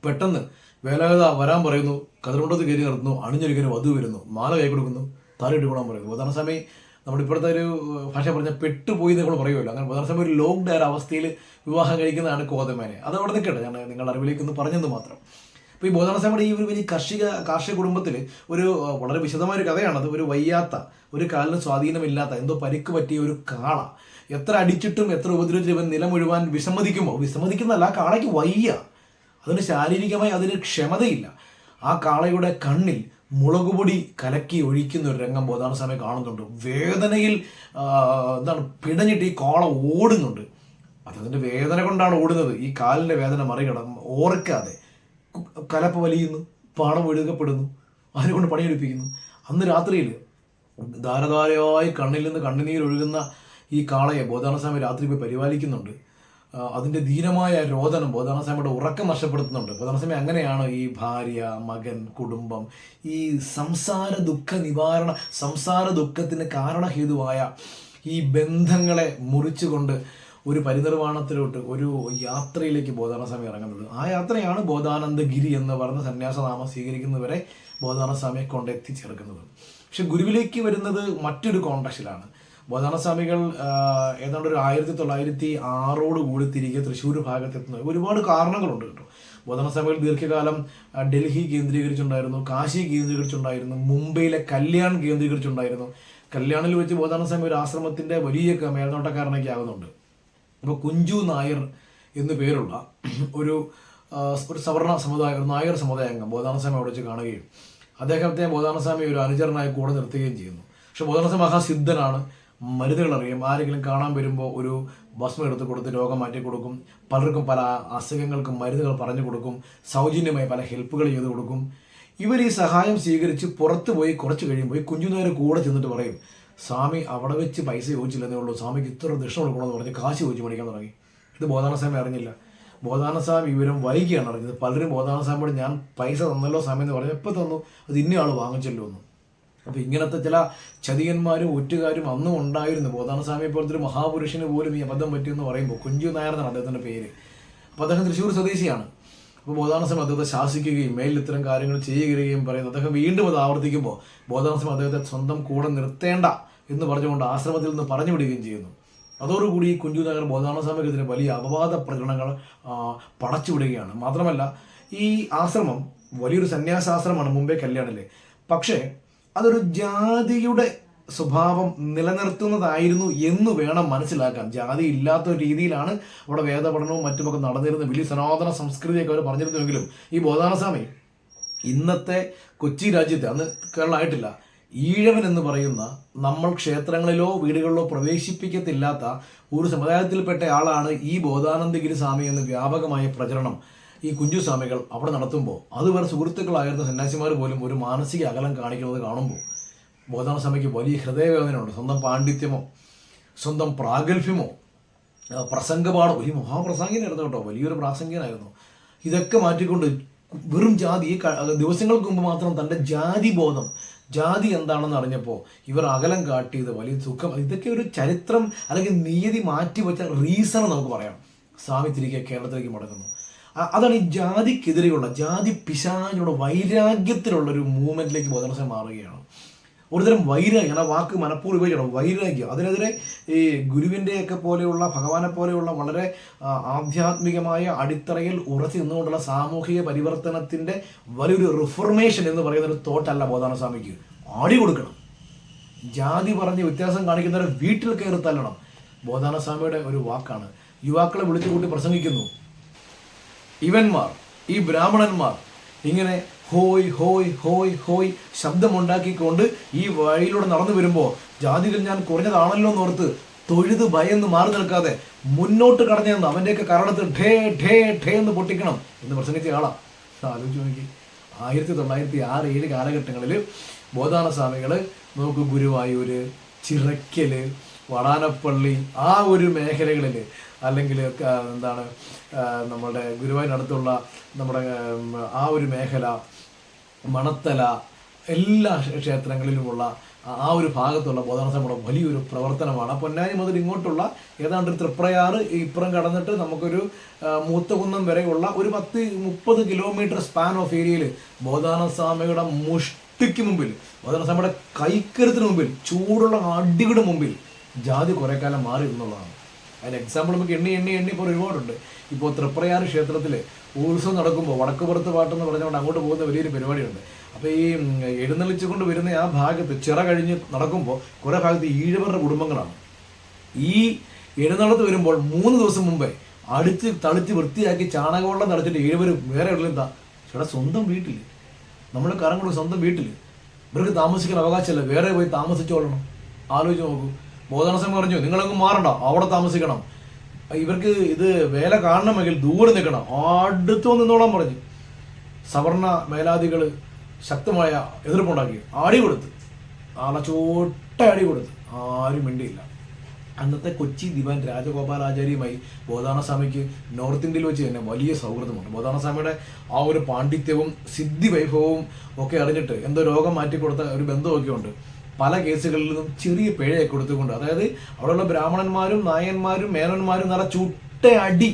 പെട്ടെന്ന് വേലായുധ വരാൻ പറയുന്നു, കതിർകൊണ്ടത്ത് കയറി നിർത്തുന്നു, അണിഞ്ഞൊരുക്കിന് വധു വരുന്നു, മാല കൈ കൊടുക്കുന്നു, താലിട്ട് കൊള്ളാൻ പറയുന്നു. ബോധാനന്ദ സ്വാമി നമ്മുടെ ഇപ്പോഴത്തെ ഒരു ഭാഷ പറഞ്ഞാൽ പെട്ടുപോയി നമ്മൾ പറയുമല്ലോ. അങ്ങനെ ബോധാനന്ദ സ്വാമി ഒരു ലോക്ക്ഡ് ആയ അവസ്ഥയിൽ വിവാഹം കഴിക്കുന്നതാണ് കോതമ്മേനെ. അത് അവിടെ നിൽക്കട്ടെ, ഞാൻ നിങ്ങളുടെ അറിവിലേക്ക് ഒന്ന് പറഞ്ഞെന്ന് മാത്രം. അപ്പോൾ ഈ ബോധാനന്ദ സ്വാമിയുടെ ഈ ഒരു വലിയ കാർഷിക കുടുംബത്തിൽ ഒരു വളരെ വിശദമായൊരു കഥയാണത്. ഒരു വയ്യാത്ത, ഒരു കാലിന് സ്വാധീനമില്ലാത്ത, എന്തോ പരിക്ക് പറ്റിയ ഒരു കാള എത്ര അടിച്ചിട്ടും എത്ര ഉപദ്രവിച്ചിട്ടും ഇവൻ നില മുഴുവാൻ വിസമ്മതിക്കുന്നതല്ല, ആ കാളയ്ക്ക് വയ്യ, അതിന് ശാരീരികമായി അതിന് ക്ഷമതയില്ല. ആ കാളയുടെ കണ്ണിൽ മുളകുപൊടി കലക്കി ഒഴിക്കുന്ന ഒരു രംഗം ബോധാനന്ദ സ്വാമി കാണുന്നുണ്ട്. വേദനയിൽ പിടഞ്ഞിട്ട് ഈ കാള ഓടുന്നുണ്ട്. അതതിൻ്റെ വേദന കൊണ്ടാണ് ഓടുന്നത്. ഈ കാലിൻ്റെ വേദന ഓർക്കാതെ കലപ്പ വലിയുന്നു, പണം ഒഴുകപ്പെടുന്നു, അതിനെക്കൊണ്ട് പണിയെടുപ്പിക്കുന്നു. അന്ന് രാത്രിയിൽ ധാരധാരയായി കണ്ണിൽ നിന്ന് കണ്ണുനീരൊഴുകുന്ന ഈ കാളയെ ബോധാനന്ദ സ്വാമി രാത്രി പോയി പരിപാലിക്കുന്നുണ്ട്. അതിൻ്റെ ധീരമായ രോദനം ബോധാനസ്വാമിയുടെ ഉറക്കം നഷ്ടപ്പെടുത്തുന്നുണ്ട്. ബോധാനസ്വാമി അങ്ങനെയാണ് ഈ ഭാര്യ, മകൻ, കുടുംബം, ഈ സംസാര ദുഃഖത്തിന് കാരണഹേതുവായ ഈ ബന്ധങ്ങളെ മുറിച്ചുകൊണ്ട് ഒരു പരിനിർവാണത്തിലോട്ട്, ഒരു യാത്രയിലേക്ക് ബോധാനസ്വാമി ഇറങ്ങുന്നത്. ആ യാത്രയാണ് ബോധാനന്ദഗിരി എന്ന് പറഞ്ഞ സന്യാസനാമം സ്വീകരിക്കുന്നവരെ ബോധാനസ്വാമിയെ കൊണ്ട് എത്തിച്ചേർക്കുന്നത്. പക്ഷെ ഗുരുവിലേക്ക് വരുന്നത് മറ്റൊരു കോണ്ടക്സ്റ്റിലാണ്. ബോധാനസ്വാമികൾ ഏതാണ്ട് ഒരു 1906 കൂടി തിരികെ തൃശ്ശൂർ ഭാഗത്തെത്തുന്നത് ഒരുപാട് കാരണങ്ങളുണ്ട് കേട്ടോ. ബോധാനസ്വാമികൾ ദീർഘകാലം ഡൽഹി കേന്ദ്രീകരിച്ചുണ്ടായിരുന്നു, കാശി കേന്ദ്രീകരിച്ചുണ്ടായിരുന്നു, മുംബൈയിലെ കല്യാൺ കേന്ദ്രീകരിച്ചുണ്ടായിരുന്നു. കല്യാണിൽ വെച്ച് ബോധാനസ്വാമി ഒരു ആശ്രമത്തിൻ്റെ വലിയ മേൽനോട്ടക്കാരനൊക്കെ ആകുന്നുണ്ട്. അപ്പോൾ കുഞ്ചു നായർ എന്നു പേരുള്ള ഒരു സവർണ സമുദായ, ഒരു നായർ സമുദായ അംഗം ബോധാനസ്വാമി അവിടെ വെച്ച് കാണുകയും അദ്ദേഹത്തെ ബോധാനസ്വാമി ഒരു അനുചരനായി കൂടെ നിർത്തുകയും ചെയ്യുന്നു. പക്ഷെ ബോധാനസ്വാമി മഹാസിദ്ധനാണ്, മരുന്നുകൾ അറിയും. ആരെങ്കിലും കാണാൻ വരുമ്പോൾ ഒരു ഭസ്മം എടുത്ത് കൊടുത്ത് രോഗം മാറ്റി കൊടുക്കും. പലർക്കും പല അസുഖങ്ങൾക്കും മരുന്നുകൾ പറഞ്ഞു കൊടുക്കും. സൗജന്യമായി പല ഹെൽപ്പുകൾ ചെയ്ത് കൊടുക്കും. ഇവർ ഈ സഹായം സ്വീകരിച്ച് പുറത്ത് പോയി കുറച്ച് കഴിയുമ്പോൾ ഈ കുഞ്ഞുനായർ കൂടെ ചെന്നിട്ട് പറയും, സ്വാമി അവിടെ വെച്ച് പൈസ ചോദിച്ചില്ലെന്നേ ഉള്ളൂ, സ്വാമിക്ക് ഇത്ര ദക്ഷിണ കൊടുക്കണമെന്ന് പറഞ്ഞ് കാശ് ചോദിച്ച് മേടിക്കാൻ തുടങ്ങി. ഇത് ബോധാനസ്വാമി അറിഞ്ഞില്ല. ബോധാനസ്വാമി വിവരം വൈകിയാണ് അറിഞ്ഞത്. പലരും ബോധാനസ്വാമിയോട് ഞാൻ പൈസ തന്നല്ലോ സ്വാമി എന്ന് പറഞ്ഞു, എപ്പോൾ തന്നു, അത് ഇന്നയാൾ വാങ്ങിച്ചല്ലോ എന്ന്. അപ്പോൾ ഇങ്ങനത്തെ ചില ചതിയന്മാരും ഒറ്റുകാരും അന്നും ഉണ്ടായിരുന്നു. ബോധാനസ്വാമിയെ പോലത്തെ ഒരു മഹാപുരുഷന് പോലും ഈ അബദ്ധം പറ്റിയെന്ന് പറയുമ്പോൾ, കുഞ്ചു നായർ എന്നാണ് അദ്ദേഹത്തിൻ്റെ പേര്. അപ്പോൾ അദ്ദേഹം തൃശ്ശൂർ സ്വദേശിയാണ്. അപ്പോൾ ബോധാനസ്വാമി അദ്ദേഹത്തെ ശാസിക്കുകയും മേലിൽ ഇത്തരം കാര്യങ്ങൾ ചെയ്യുകയും പറയുന്നു. അദ്ദേഹം വീണ്ടും അത് ആവർത്തിക്കുമ്പോൾ ബോധാനസ്വാമി അദ്ദേഹത്തെ സ്വന്തം കൂടെ നിർത്തേണ്ട എന്ന് പറഞ്ഞുകൊണ്ട് ആശ്രമത്തിൽ നിന്ന് പറഞ്ഞു വിടുകയും ചെയ്യുന്നു. അതോടുകൂടി കുഞ്ചു നായർ ബോധാനസ്വാമിക്കെതിരെ വലിയ അപവാദ പ്രകടനങ്ങൾ പടച്ചുവിടുകയാണ്. മാത്രമല്ല ഈ ആശ്രമം വലിയൊരു സന്യാസാശ്രമമാണ് മുംബൈ കല്യാണിലെ. പക്ഷേ അതൊരു ജാതിയുടെ സ്വഭാവം നിലനിർത്തുന്നതായിരുന്നു എന്ന് വേണം മനസ്സിലാക്കാൻ. ജാതി ഇല്ലാത്ത രീതിയിലാണ് അവിടെ വേദപഠനവും മറ്റുമൊക്കെ നടന്നിരുന്നത്. വലിയ സനാതന സംസ്കൃതിയൊക്കെ അവർ പറഞ്ഞിരുന്നുവെങ്കിലും ഈ ബോധാനസ്വാമി ഇന്നത്തെ കൊച്ചി രാജ്യത്തെ, അന്ന് കേരളം ആയിട്ടില്ല, ഈഴവൻ എന്ന് പറയുന്ന നമ്മൾ ക്ഷേത്രങ്ങളിലോ വീടുകളിലോ പ്രവേശിപ്പിക്കത്തില്ലാത്ത ഒരു സമുദായത്തിൽപ്പെട്ട ആളാണ് ഈ ബോധാനന്ദഗിരി സ്വാമി എന്ന് വ്യാപകമായ പ്രചരണം ഈ കുഞ്ചു സ്വാമികൾ അവിടെ നടത്തുമ്പോൾ അതുവരെ സുഹൃത്തുക്കളായിരുന്ന സന്യാസിമാർ പോലും ഒരു മാനസിക അകലം കാണിക്കുന്നത് കാണുമ്പോൾ ബോധാനസ്വാമിക്ക് വലിയ ഹൃദയവേദനയുണ്ട്. സ്വന്തം പാണ്ഡിത്യമോ സ്വന്തം പ്രാഗൽഭ്യമോ പ്രസംഗപാഠം, ഒരു മഹാപ്രസംഗികനായിരുന്നു കേട്ടോ, വലിയൊരു പ്രാസംഗികനായിരുന്നു. ഇതൊക്കെ മാറ്റിക്കൊണ്ട് വെറും ജാതി, ഈ ദിവസങ്ങൾക്ക് മുമ്പ് മാത്രം തൻ്റെ ജാതിബോധം, ജാതി എന്താണെന്ന് അറിഞ്ഞപ്പോൾ ഇവർ അകലം കാട്ടിയത് വലിയ ദുഃഖം. ഇതൊക്കെ ഒരു ചരിത്രം അല്ലെങ്കിൽ നീതി മാറ്റിവെച്ച റീസൺ നമുക്ക് പറയാം. സ്വാമി തിരികെ കേരളത്തിലേക്ക് മടങ്ങുന്നു. അതാണ് ഈ ജാതിക്കെതിരെയുള്ള, ജാതി പിശാചിനുള്ള വൈരാഗ്യത്തിലുള്ളൊരു മൂവ്മെൻറ്റിലേക്ക് ബോധാനസ്വാമി മാറുകയാണ്. ഒരുതരം വൈരാഗ്യം, ആ വാക്ക് മനഃപൂർവ്വം ഉപയോഗിക്കണം, വൈരാഗ്യം. അതിനെതിരെ ഈ ഗുരുവിൻ്റെയൊക്കെ പോലെയുള്ള, ഭഗവാനെ പോലെയുള്ള വളരെ ആധ്യാത്മികമായ അടിത്തറയിൽ ഉറച്ചു നിന്നുകൊണ്ടുള്ള സാമൂഹിക പരിവർത്തനത്തിൻ്റെ വലിയൊരു റിഫോർമേഷൻ എന്ന് പറയുന്നൊരു തോട്ടല്ല ബോധാനസ്വാമിക്ക്. ആടി കൊടുക്കണം, ജാതി പറഞ്ഞ് വ്യത്യാസം കാണിക്കുന്നവരെ വീട്ടിൽ കയറി തല്ലണം. ബോധാനസ്വാമിയുടെ ഒരു വാക്കാണ്. യുവാക്കളെ വിളിച്ചു കൂട്ടി പ്രസംഗിക്കുന്നു. ഇവന്മാർ, ഈ ബ്രാഹ്മണന്മാർ ഇങ്ങനെ ഹോയ് ഹോയ് ഹോയ് ഹോയ് ശബ്ദമുണ്ടാക്കിക്കൊണ്ട് ഈ വഴിയിലൂടെ നടന്നു വരുമ്പോൾ ജാതികൾ ഞാൻ കുറഞ്ഞതാണല്ലോ എന്നോർത്ത് തൊഴുത് ഭയന്ന് മാറി നിൽക്കാതെ മുന്നോട്ട് കടഞ്ഞെന്ന് അവൻ്റെയൊക്കെ കരണത്ത് ഠേ ഠേ ഠേ എന്ന് പൊട്ടിക്കണം എന്ന് പ്രസംഗിച്ച ആളാണ്. ആലോചിച്ച് നോക്കി, 1906-7 കാലഘട്ടങ്ങളിൽ ബോധാനസ്വാമികൾ നമുക്ക് ഗുരുവായൂർ, ചിറയ്ക്കൽ, വടാനപ്പള്ളി ആ ഒരു മേഖലകളിൽ, അല്ലെങ്കിൽ എന്താണ് നമ്മുടെ ഗുരുവായൂരിനടുത്തുള്ള നമ്മുടെ ആ ഒരു മേഖല, മണത്തല, എല്ലാ ക്ഷേത്രങ്ങളിലുമുള്ള ആ ഒരു ഭാഗത്തുള്ള ബോധാനസ്വാമിയുടെ വലിയൊരു പ്രവർത്തനമാണ്. പൊന്നാനി മുതൽ ഇങ്ങോട്ടുള്ള ഏതാണ്ട് തൃപ്രയാറ് ഇപ്പുറം കടന്നിട്ട് നമുക്കൊരു മൂത്തകുന്നം വരെയുള്ള ഒരു 10-30 കിലോമീറ്റർ സ്പാൻ ഓഫ് ഏരിയയിൽ ബോധാനസ്വാമിയുടെ മുഷ്ടിക്ക് മുമ്പിൽ, ബോധാനസ്വാമിയുടെ കൈക്കരുത്തിന് മുമ്പിൽ, ചൂടുള്ള അടിയുടെ മുമ്പിൽ ജാതി കുറേ കാലം മാറി എന്നുള്ളതാണ്. അതിന് എക്സാമ്പിൾ നമുക്ക് എണ്ണി ഇപ്പോൾ ഒരുപാടുണ്ട്. ഇപ്പോൾ തൃപ്രയാറ് ക്ഷേത്രത്തിൽ ഉത്സവം നടക്കുമ്പോൾ വടക്കുപുറത്ത് പാട്ടെന്ന് പറഞ്ഞുകൊണ്ട് അങ്ങോട്ട് പോകുന്ന വലിയൊരു പരിപാടിയുണ്ട്. അപ്പോൾ ഈ എഴുന്നള്ളിച്ചുകൊണ്ട് വരുന്ന ആ ഭാഗത്ത് ചിറ കഴിഞ്ഞ് നടക്കുമ്പോൾ കുറേ ഭാഗത്ത് ഈഴവരുടെ കുടുംബങ്ങളാണ്. ഈ എഴുന്നള്ളത്ത് വരുമ്പോൾ 3 ദിവസം മുമ്പേ അടിച്ച് തളിച്ച് വൃത്തിയാക്കി ചാണകവെള്ളം തളിച്ചിട്ട് ഈഴവർ വേറെ എവിടെയെന്താ ചേട്ടാ സ്വന്തം വീട്ടിൽ, നമ്മൾ കറങ്ങുള്ള സ്വന്തം വീട്ടിൽ ഇവർക്ക് താമസിക്കാൻ അവകാശമല്ല, വേറെ പോയി താമസിച്ചോളണം. ആലോചിച്ച് നോക്കൂ. ബോധാനസ്വാമി പറഞ്ഞു നിങ്ങളങ്ങ് മാറണ്ട, അവിടെ താമസിക്കണം, ഇവർക്ക് ഇത് വേല കാണണമെങ്കിൽ ദൂരെ നിൽക്കണം, അടുത്തു നിന്നോളാൻ പറഞ്ഞു. സവർണ മേലാദികൾ ശക്തമായ എതിർപ്പുണ്ടാക്കി, ആടി കൊടുത്ത്, ആളെ ചോട്ട അടി കൊടുത്ത്, ആരും മിണ്ടിയില്ല. അന്നത്തെ കൊച്ചി ദിവാൻ രാജഗോപാലാചാര്യയുമായി ബോധാനസ്വാമിക്ക് നോർത്ത് ഇന്ത്യയിൽ വെച്ച് തന്നെ വലിയ സൗഹൃദമുണ്ട്. ബോധാനസ്വാമിയുടെ ആ ഒരു പാണ്ഡിത്യവും സിദ്ധി വൈഭവവും ഒക്കെ അറിഞ്ഞിട്ട് എന്തോ രോഗം മാറ്റിക്കൊടുത്ത ഒരു ബന്ധമൊക്കെ ഉണ്ട്. പല കേസുകളിൽ നിന്നും ചെറിയ പിഴയൊക്കെ കൊടുത്തുകൊണ്ട്, അതായത് അവിടെയുള്ള ബ്രാഹ്മണന്മാരും നായന്മാരും മേനന്മാരും നല്ല ചുട്ട അടി,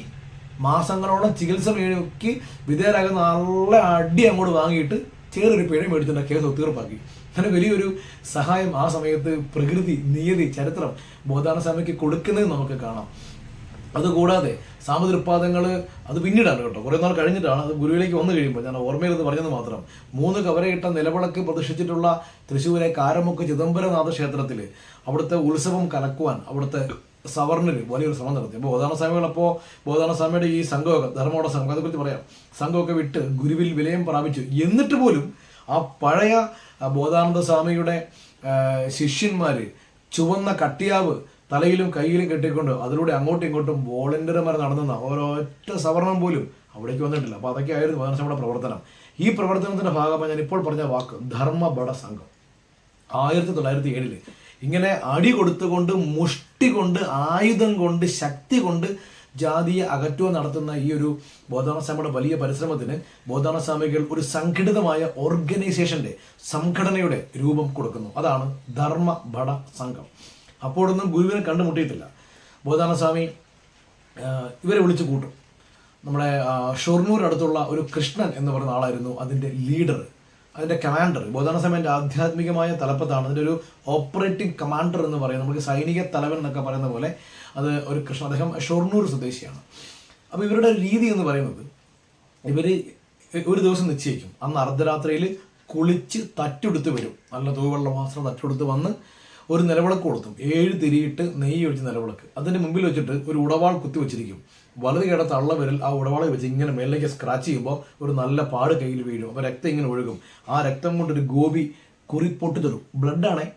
മാസങ്ങളോളം ചികിത്സ മേടിക്ക് വിധേയരാകുന്ന നല്ല അടി അങ്ങോട്ട് വാങ്ങിയിട്ട് ചെറിയൊരു പിഴ മേടിച്ചിട്ട് കേസ് ഒത്തീർപ്പാക്കി. അങ്ങനെ വലിയൊരു സഹായം ആ സമയത്ത് പ്രകൃതി, നിയതി, ചരിത്രം ബോധാനസ്വാമിക്ക് കൊടുക്കുന്നത് നമുക്ക് കാണാം. അതുകൂടാതെ സാമതൃപ്പാദങ്ങൾ അത് പിന്നീടാണ് കേട്ടോ, കുറേ നാൾ കഴിഞ്ഞിട്ടാണ്. അത് ഗുരുവിലേക്ക് വന്നു കഴിയുമ്പോൾ ഞാൻ ഓർമ്മയിലെന്ന് പറഞ്ഞത് മാത്രം. 3 കവരയിട്ട നിലവിളക്ക് പ്രതിഷ്ഠിച്ചിട്ടുള്ള തൃശ്ശൂരെ കാരമുക്ക് ചിദംബരനാഥ ക്ഷേത്രത്തിൽ അവിടുത്തെ ഉത്സവം കലക്കുവാൻ അവിടുത്തെ സവർണർ വലിയൊരു ശ്രമം നടത്തി. അപ്പോൾ ബോധാനസ്വാമികളപ്പോൾ ബോധാനസ്വാമിയുടെ ഈ സംഘമൊക്കെ, ധർമ്മോട സംഘം, അതേക്കുറിച്ച് പറയാം, സംഘമൊക്കെ വിട്ട് ഗുരുവിൽ വിലയം പ്രാപിച്ചു. എന്നിട്ട് പോലും ആ പഴയ ബോധാനന്ദ സ്വാമിയുടെ ശിഷ്യന്മാർ ചുവന്ന കട്ടിയാവ് തലയിലും കയ്യിലും കെട്ടിക്കൊണ്ട് അതിലൂടെ അങ്ങോട്ടും ഇങ്ങോട്ടും വോളണ്ടിയർമാർ നടന്ന ഓരോറ്റ സവർണം പോലും അവിടേക്ക് വന്നിട്ടില്ല. അപ്പോൾ അതൊക്കെ ആയിരുന്നു ബോധാനസ്വാമിയുടെ പ്രവർത്തനം. ഈ പ്രവർത്തനത്തിന്റെ ഭാഗമായി ഞാൻ ഇപ്പോൾ പറഞ്ഞ വാക്ക് ധർമ്മബട സംഘം 1907 ഇങ്ങനെ അടി കൊടുത്തുകൊണ്ട്, മുഷ്ടി കൊണ്ട്, ആയുധം കൊണ്ട്, ശക്തി കൊണ്ട് ജാതിയെ അകറ്റുക നടത്തുന്ന ഈ ഒരു ബോധാനസ്വാമിയുടെ വലിയ പരിശ്രമത്തിന് ബോധാനസ്വാമികൾ ഒരു സംഘടിതമായ ഓർഗനൈസേഷന്റെ, സംഘടനയുടെ രൂപം കൊടുക്കുന്നു. അതാണ് ധർമ്മബട സംഘം. അപ്പോഴൊന്നും ഗുരുവിനെ കണ്ടുമുട്ടിയിട്ടില്ല. ബോധാനസ്വാമി ഇവരെ വിളിച്ചു കൂട്ടും. നമ്മുടെ ഷൊർണൂർ അടുത്തുള്ള ഒരു കൃഷ്ണൻ എന്ന് പറയുന്ന ആളായിരുന്നു അതിൻ്റെ ലീഡർ, അതിൻ്റെ കമാൻഡർ. ബോധാനസ്വാമിൻ്റെ ആധ്യാത്മികമായ തലപ്പത്താണ്. അതിൻ്റെ ഒരു ഓപ്പറേറ്റിംഗ് കമാൻഡർ എന്ന് പറയുന്നത്, നമുക്ക് സൈനിക തലവൻ എന്നൊക്കെ പറയുന്ന പോലെ അത് ഒരു കൃഷ്ണൻ. അദ്ദേഹം ഷൊർണൂർ സ്വദേശിയാണ്. അപ്പോൾ ഇവരുടെ രീതി എന്ന് പറയുന്നത്, ഇവർ ഒരു ദിവസം നിശ്ചയിക്കും. അന്ന് അർദ്ധരാത്രിയിൽ കുളിച്ച് തട്ടെടുത്ത് വരും. നല്ല തൂവെള്ള വസ്ത്രം തട്ടെടുത്ത് വന്ന് ഒരു നിലവിളക്ക് കൊളുത്തും. 7 തിരിയിട്ട് നെയ്യ് ഒഴിച്ച് നിലവിളക്ക്. അതിൻ്റെ മുമ്പിൽ വെച്ചിട്ട് ഒരു ഉടവാൾ കുത്തി വെച്ചിരിക്കും. വലത് കേട തള്ളവിരൽ ആ ഉടവാളെ വെച്ച് ഇങ്ങനെ മേലേക്ക് സ്ക്രാച്ച് ചെയ്യുമ്പോൾ ഒരു നല്ല പാട് കയ്യിൽ വീഴും. അപ്പോൾ രക്തം ഇങ്ങനെ ഒഴുകും. ആ രക്തം കൊണ്ടൊരു ഗോപി കുറി പൊട്ടിത്തൊടും. ബ്ലഡാണേ.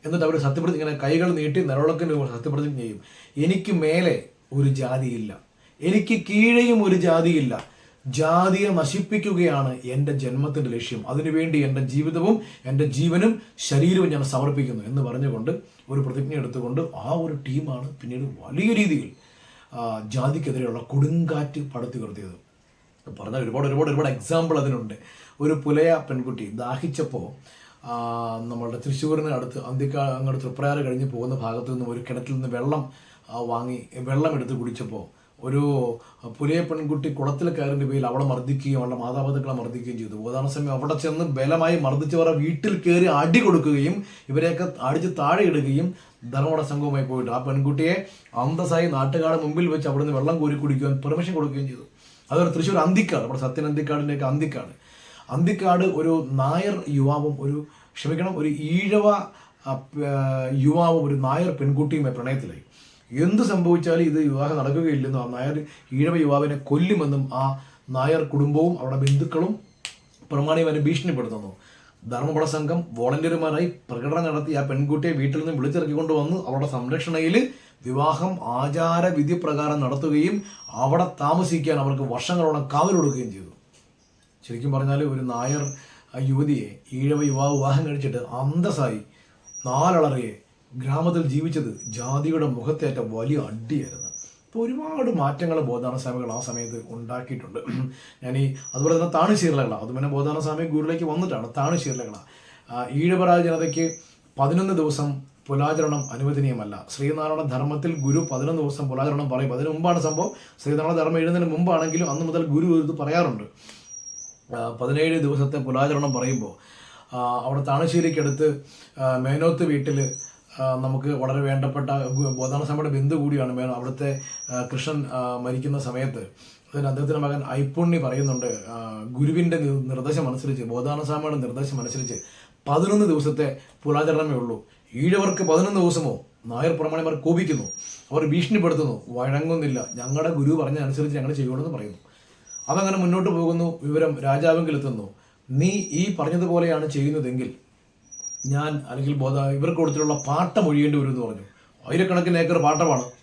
എന്നിട്ട് അവർ സത്യപ്രതിജ്ഞ, ഇങ്ങനെ കൈകൾ നീട്ടി നിലവിളക്കിൻ്റെ സത്യപ്രതിജ്ഞ ചെയ്യും. എനിക്ക് മേലെ ഒരു ജാതിയില്ല, എനിക്ക് കീഴെയും ഒരു ജാതിയില്ല, ജാതിയെ നശിപ്പിക്കുകയാണ് എൻ്റെ ജന്മത്തിൻ്റെ ലക്ഷ്യം, അതിനുവേണ്ടി എൻ്റെ ജീവിതവും എൻ്റെ ജീവനും ശരീരവും ഞാൻ സമർപ്പിക്കുന്നു എന്ന് പറഞ്ഞുകൊണ്ട് ഒരു പ്രതിജ്ഞ എടുത്തുകൊണ്ട് ആ ഒരു ടീമാണ് പിന്നീട് വലിയ രീതിയിൽ ജാതിക്കെതിരെയുള്ള കൊടുങ്കാറ്റ് പടുത്തുയർത്തിയത്. പറഞ്ഞാൽ ഒരുപാട് എക്സാമ്പിൾ അതിനുണ്ട്. ഒരു പുലയ പെൺകുട്ടി ദാഹിച്ചപ്പോൾ നമ്മളുടെ തൃശ്ശൂരിന് അടുത്ത് അങ്ങോട്ട് തൃപ്രയാർ കഴിഞ്ഞ് പോകുന്ന ഭാഗത്തു നിന്നും ഒരു കിണറ്റിൽ നിന്ന് വെള്ളം എടുത്ത് കുടിച്ചപ്പോൾ ഒരു പുലയ പെൺകുട്ടി കുളത്തിൽ കയറിൻ്റെ പേരിൽ അവളെ മർദ്ദിക്കുകയും അവളുടെ മാതാപിതാക്കളെ മർദ്ദിക്കുകയും ചെയ്തു. ബോധാനസ്വാമി അവിടെ ചെന്ന് ബലമായി മർദ്ദിച്ചവരെ വീട്ടിൽ കയറി അടി കൊടുക്കുകയും ഇവരെയൊക്കെ അടിച്ച് താഴെ ഇടുകയും ധർമ്മട സംഘവുമായി പോയിട്ട് ആ പെൺകുട്ടിയെ അന്തസ്സായി നാട്ടുകാരുടെ മുമ്പിൽ വെച്ച് അവിടെ നിന്ന് വെള്ളം കോരി കുടിക്കുവാൻ പെർമിഷൻ കൊടുക്കുകയും ചെയ്തു. അതുപോലെ തൃശ്ശൂർ അന്തിക്കാട്, നമ്മുടെ സത്യൻ അന്തിക്കാടിൻ്റെയൊക്കെ അന്തിക്കാട് ഒരു നായർ യുവാവും ഒരു ഈഴവ യുവാവും ഒരു നായർ പെൺകുട്ടിയുമായി പ്രണയത്തിലായി. എന്ത് സംഭവിച്ചാലും ഇത് വിവാഹം നടക്കുകയില്ലെന്നും ആ നായർ ഈഴവ യുവാവിനെ കൊല്ലുമെന്നും ആ നായർ കുടുംബവും അവരുടെ ബന്ധുക്കളും പ്രമാണിയുമായി ഭീഷണിപ്പെടുത്തുന്നു. ധർമ്മപട സംഘം വോളണ്ടിയർമാരായി പ്രകടനം നടത്തി ആ പെൺകുട്ടിയെ വീട്ടിൽ നിന്ന് വിളിച്ചിറക്കിക്കൊണ്ട് വന്ന് അവരുടെ സംരക്ഷണയിൽ വിവാഹം ആചാരവിധി പ്രകാരം നടത്തുകയും അവിടെ താമസിക്കാൻ അവർക്ക് വർഷങ്ങളോളം കാവൽ കൊടുക്കുകയും ചെയ്തു. ശരിക്കും പറഞ്ഞാൽ ഒരു നായർ യുവതിയെ ഈഴവ യുവാവ് വിവാഹം കഴിച്ചിട്ട് അന്തസ്സായി 4 അളറിയെ ഗ്രാമത്തിൽ ജീവിച്ചത് ജാതിയുടെ മുഖത്തേറ്റ വലിയ അടിയായിരുന്നു. ഇപ്പോൾ ഒരുപാട് മാറ്റങ്ങൾ ബോധാനസ്വാമികൾ ആ സമയത്ത് ഉണ്ടാക്കിയിട്ടുണ്ട്. അതുപോലെ തന്നെ താണുശീർലകള, അത് പിന്നെ ബോധാനസ്വാമി ഗുരുവിലേക്ക് വന്നിട്ടാണ്. താണുശീർലകള ഈഴവരാജ ജനതയ്ക്ക് 11 ദിവസം പുലാചരണം അനുവദനീയമല്ല. ശ്രീനാരായണ ധർമ്മത്തിൽ ഗുരു 11 ദിവസം പുലാചരണം പറയും. അതിന് മുമ്പാണ് സംഭവം. ശ്രീനാരായണ ധർമ്മം എഴുതുന്നതിന് മുമ്പാണെങ്കിലും അന്ന് മുതൽ ഗുരു ഇത് പറയാറുണ്ട്. 17 ദിവസത്തെ പുലാചരണം പറയുമ്പോൾ അവിടെ താണശ്ശേരിക്കടുത്ത് മേനോത്ത് വീട്ടിൽ നമുക്ക് വളരെ വേണ്ടപ്പെട്ട ബോധാനസ്വാമിയുടെ ബന്ധു കൂടിയാണ് അവിടുത്തെ കൃഷ്ണൻ മരിക്കുന്ന സമയത്ത് അതിന് അദ്ദേഹത്തിൻ്റെ മകൻ ഐപ്പുണ്ണി പറയുന്നുണ്ട്, ഗുരുവിൻ്റെ നിർദ്ദേശം അനുസരിച്ച്, ബോധാനസ്വാമിയുടെ നിർദ്ദേശം അനുസരിച്ച് 11 ദിവസത്തെ പുലാചരണമേ ഉള്ളൂ. ഈഴവർക്ക് 11 ദിവസമോ? നായർ പ്രമാണിമാർ കോപിക്കുന്നു, അവർ ഭീഷണിപ്പെടുത്തുന്നു, വഴങ്ങുന്നില്ല, ഞങ്ങളുടെ ഗുരു പറഞ്ഞതനുസരിച്ച് ഞങ്ങൾ ചെയ്യണമെന്ന് പറയുന്നു. അതങ്ങനെ മുന്നോട്ട് പോകുന്നു. വിവരം രാജാവെങ്കിലെത്തുന്നു. നീ ഈ പറഞ്ഞതുപോലെയാണ് ചെയ്യുന്നതെങ്കിൽ ഞാൻ അല്ലെങ്കിൽ ഇവർക്ക് കൊടുത്തിട്ടുള്ള പാട്ടം ഒഴിയേണ്ടി വരും എന്ന് പറഞ്ഞു. 1000കണക്കിന് ഏക്കർ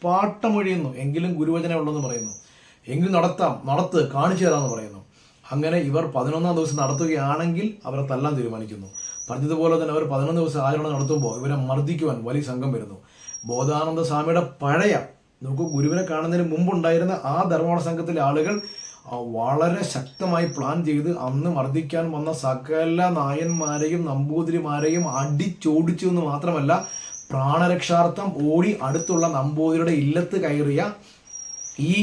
പാട്ടം ഒഴിയുന്നു. എങ്കിലും ഗുരുവചനം ഉള്ളെന്ന് പറയുന്നു. എങ്കിലും നടത്ത് കാണിച്ചു തരാമെന്ന് പറയുന്നു. അങ്ങനെ ഇവർ 11ാം ദിവസം നടത്തുകയാണെങ്കിൽ അവരെ തല്ലാൻ തീരുമാനിക്കുന്നു. പറഞ്ഞതുപോലെ തന്നെ അവർ 11 ദിവസം ആചരണം നടത്തുമ്പോൾ ഇവരെ മർദ്ദിക്കുവാൻ വലിയ സംഘം വരുന്നു. ബോധാനന്ദ സ്വാമിയുടെ പഴയ, നമുക്ക് ഗുരുവിനെ കാണുന്നതിന് മുമ്പുണ്ടായിരുന്ന ആ ധർമ്മപാഠ സംഘത്തിലെ ആളുകൾ വളരെ ശക്തമായി പ്ലാൻ ചെയ്ത് അന്ന് മർദ്ദിക്കാൻ വന്ന സകല നായന്മാരെയും നമ്പൂതിരിമാരെയും അടിച്ചോടിച്ചു എന്ന് മാത്രമല്ല, പ്രാണരക്ഷാർത്ഥം ഓടി അടുത്തുള്ള നമ്പൂതിരിയുടെ ഇല്ലത്ത് കയറിയ ഈ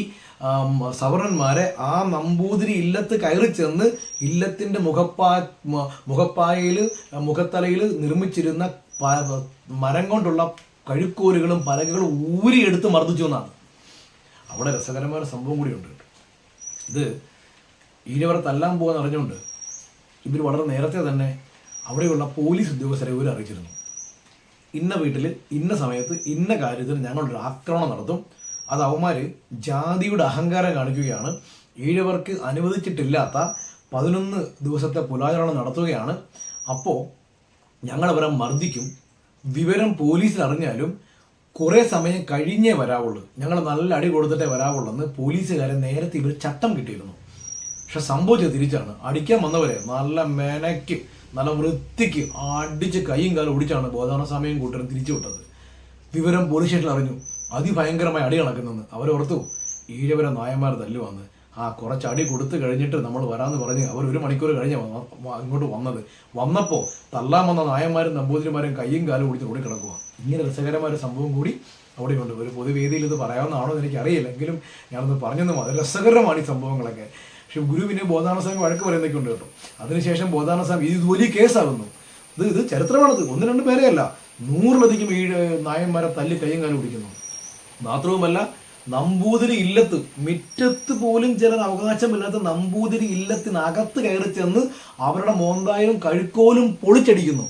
സവർണന്മാരെ ആ നമ്പൂതിരി ഇല്ലത്ത് കയറി ചെന്ന് ഇല്ലത്തിന്റെ മുഖപ്പായയിൽ മുഖത്തലയിൽ നിർമ്മിച്ചിരുന്ന മരം കൊണ്ടുള്ള കഴുക്കോലുകളും പലകകളും ഊരിയെടുത്ത് മർദ്ദിച്ചു എന്നാണ്. അവിടെ രസകരമായ ഒരു സംഭവം കൂടിയുണ്ട്. ഇത് ഈഴവർ തല്ലാൻ പോകാൻ അറിഞ്ഞുകൊണ്ട് ഇവർ വളരെ നേരത്തെ തന്നെ അവിടെയുള്ള പോലീസ് ഉദ്യോഗസ്ഥരെ ഇവർ അറിയിച്ചിരുന്നു. ഇന്ന വീട്ടിൽ ഇന്ന സമയത്ത് ഇന്ന കാര്യത്തിൽ ഞങ്ങളൊരു ആക്രമണം നടത്തും, അത് അവന്മാർ ജാതിയുടെ അഹങ്കാരം കാണിക്കുകയാണ്, ഈഴവർക്ക് അനുവദിച്ചിട്ടില്ലാത്ത 11 ദിവസത്തെ പുലാചരണം നടത്തുകയാണ്, അപ്പോൾ ഞങ്ങളവരെ മർദ്ദിക്കും, വിവരം പോലീസിൽ അറിഞ്ഞാലും കുറേ സമയം കഴിഞ്ഞേ വരാവുള്ളൂ, ഞങ്ങൾ നല്ല അടി കൊടുത്തിട്ടേ വരാവുള്ളൂ എന്ന് പോലീസുകാരെ നേരത്തെ ഇവർ ചട്ടം കിട്ടിയിരുന്നു. പക്ഷെ സംഭവിച്ചത് തിരിച്ചാണ്. അടിക്കാൻ വന്നവരെ നല്ല മെനയ്ക്ക് നല്ല വൃത്തിക്ക് അടിച്ച് കൈയും കാലം ഓടിച്ചാണ് ബോധാന സമയം കൂട്ടരും തിരിച്ചു വിട്ടത്. വിവരം പോലീസ് സ്റ്റേഷനിൽ അറിഞ്ഞു. അതിഭയങ്കരമായ അടി നടക്കുന്നെന്ന് അവരോർത്തു. ഈഴവരെ നായന്മാർ തല്ലുവന്ന് കുറച്ച് അടി കൊടുത്തു കഴിഞ്ഞിട്ട് നമ്മൾ വരാമെന്ന് പറഞ്ഞ് അവർ 1 മണിക്കൂർ കഴിഞ്ഞ് അങ്ങോട്ട് വന്നപ്പോൾ തല്ലാൻ വന്ന നായന്മാരും നമ്പൂതിരിമാരും കയ്യും കാലും ഓടിച്ച് ഓടിക്കിടക്കുക. ഇങ്ങനെ രസകരമായ ഒരു സംഭവം കൂടി അവിടെയുണ്ട്. ഒരു പൊതുവേദിയിൽ ഇത് പറയാവുന്നതാണോ എന്ന് എനിക്കറിയില്ല, എങ്കിലും ഞാനൊന്ന് പറഞ്ഞെന്നും അത് രസകരമാണ് ഈ സംഭവങ്ങളൊക്കെ. പക്ഷെ ഗുരുവിനെ ബോധാന സ്വാമി വഴക്ക് പറയുന്നതൊക്കെ ഉണ്ട് കേട്ടോ. അതിനുശേഷം ബോധാന സ്വാമി ഇത് വലിയ കേസാകുന്നു. ഇത് ചരിത്രമാണത്. 1-2 പേരെയല്ല, 100-ലധികം ഈ നായന്മാരെ തല്ലി കയ്യും കാലും ഓടിക്കുന്നു. മാത്രവുമല്ല, നമ്പൂതിരി ഇല്ലത്ത് മുറ്റത്ത് പോലും ചിലർ അവകാശമില്ലാത്ത നമ്പൂതിരി ഇല്ലത്തിനകത്ത് കയറി ചെന്ന് അവരുടെ മോന്തായും കഴുക്കോലും പൊളിച്ചടിക്കുന്നു.